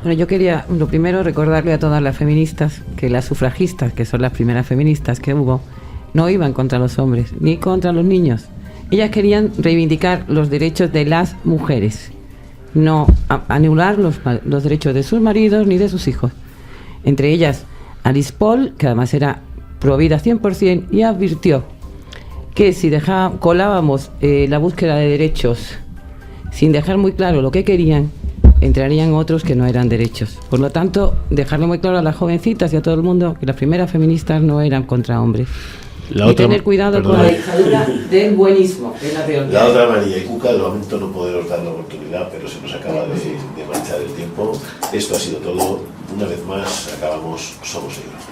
Bueno, yo quería, lo primero, recordarle a todas las feministas que las sufragistas, que son las primeras feministas que hubo, no iban contra los hombres ni contra los niños. Ellas querían reivindicar los derechos de las mujeres, no anular los derechos de sus maridos ni de sus hijos. Entre ellas, Alice Paul, que además era provida 100%, y advirtió que si colábamos la búsqueda de derechos sin dejar muy claro lo que querían, entrarían otros que no eran derechos. Por lo tanto, dejarle muy claro a las jovencitas y a todo el mundo que las primeras feministas no eran contra hombres. Y tener cuidado con la dictadura del buenismo. La otra, María y Cuca, de momento no poderos dar la oportunidad, pero se nos acaba de marchar el tiempo. Esto ha sido todo. Una vez más, acabamos Somos Libres.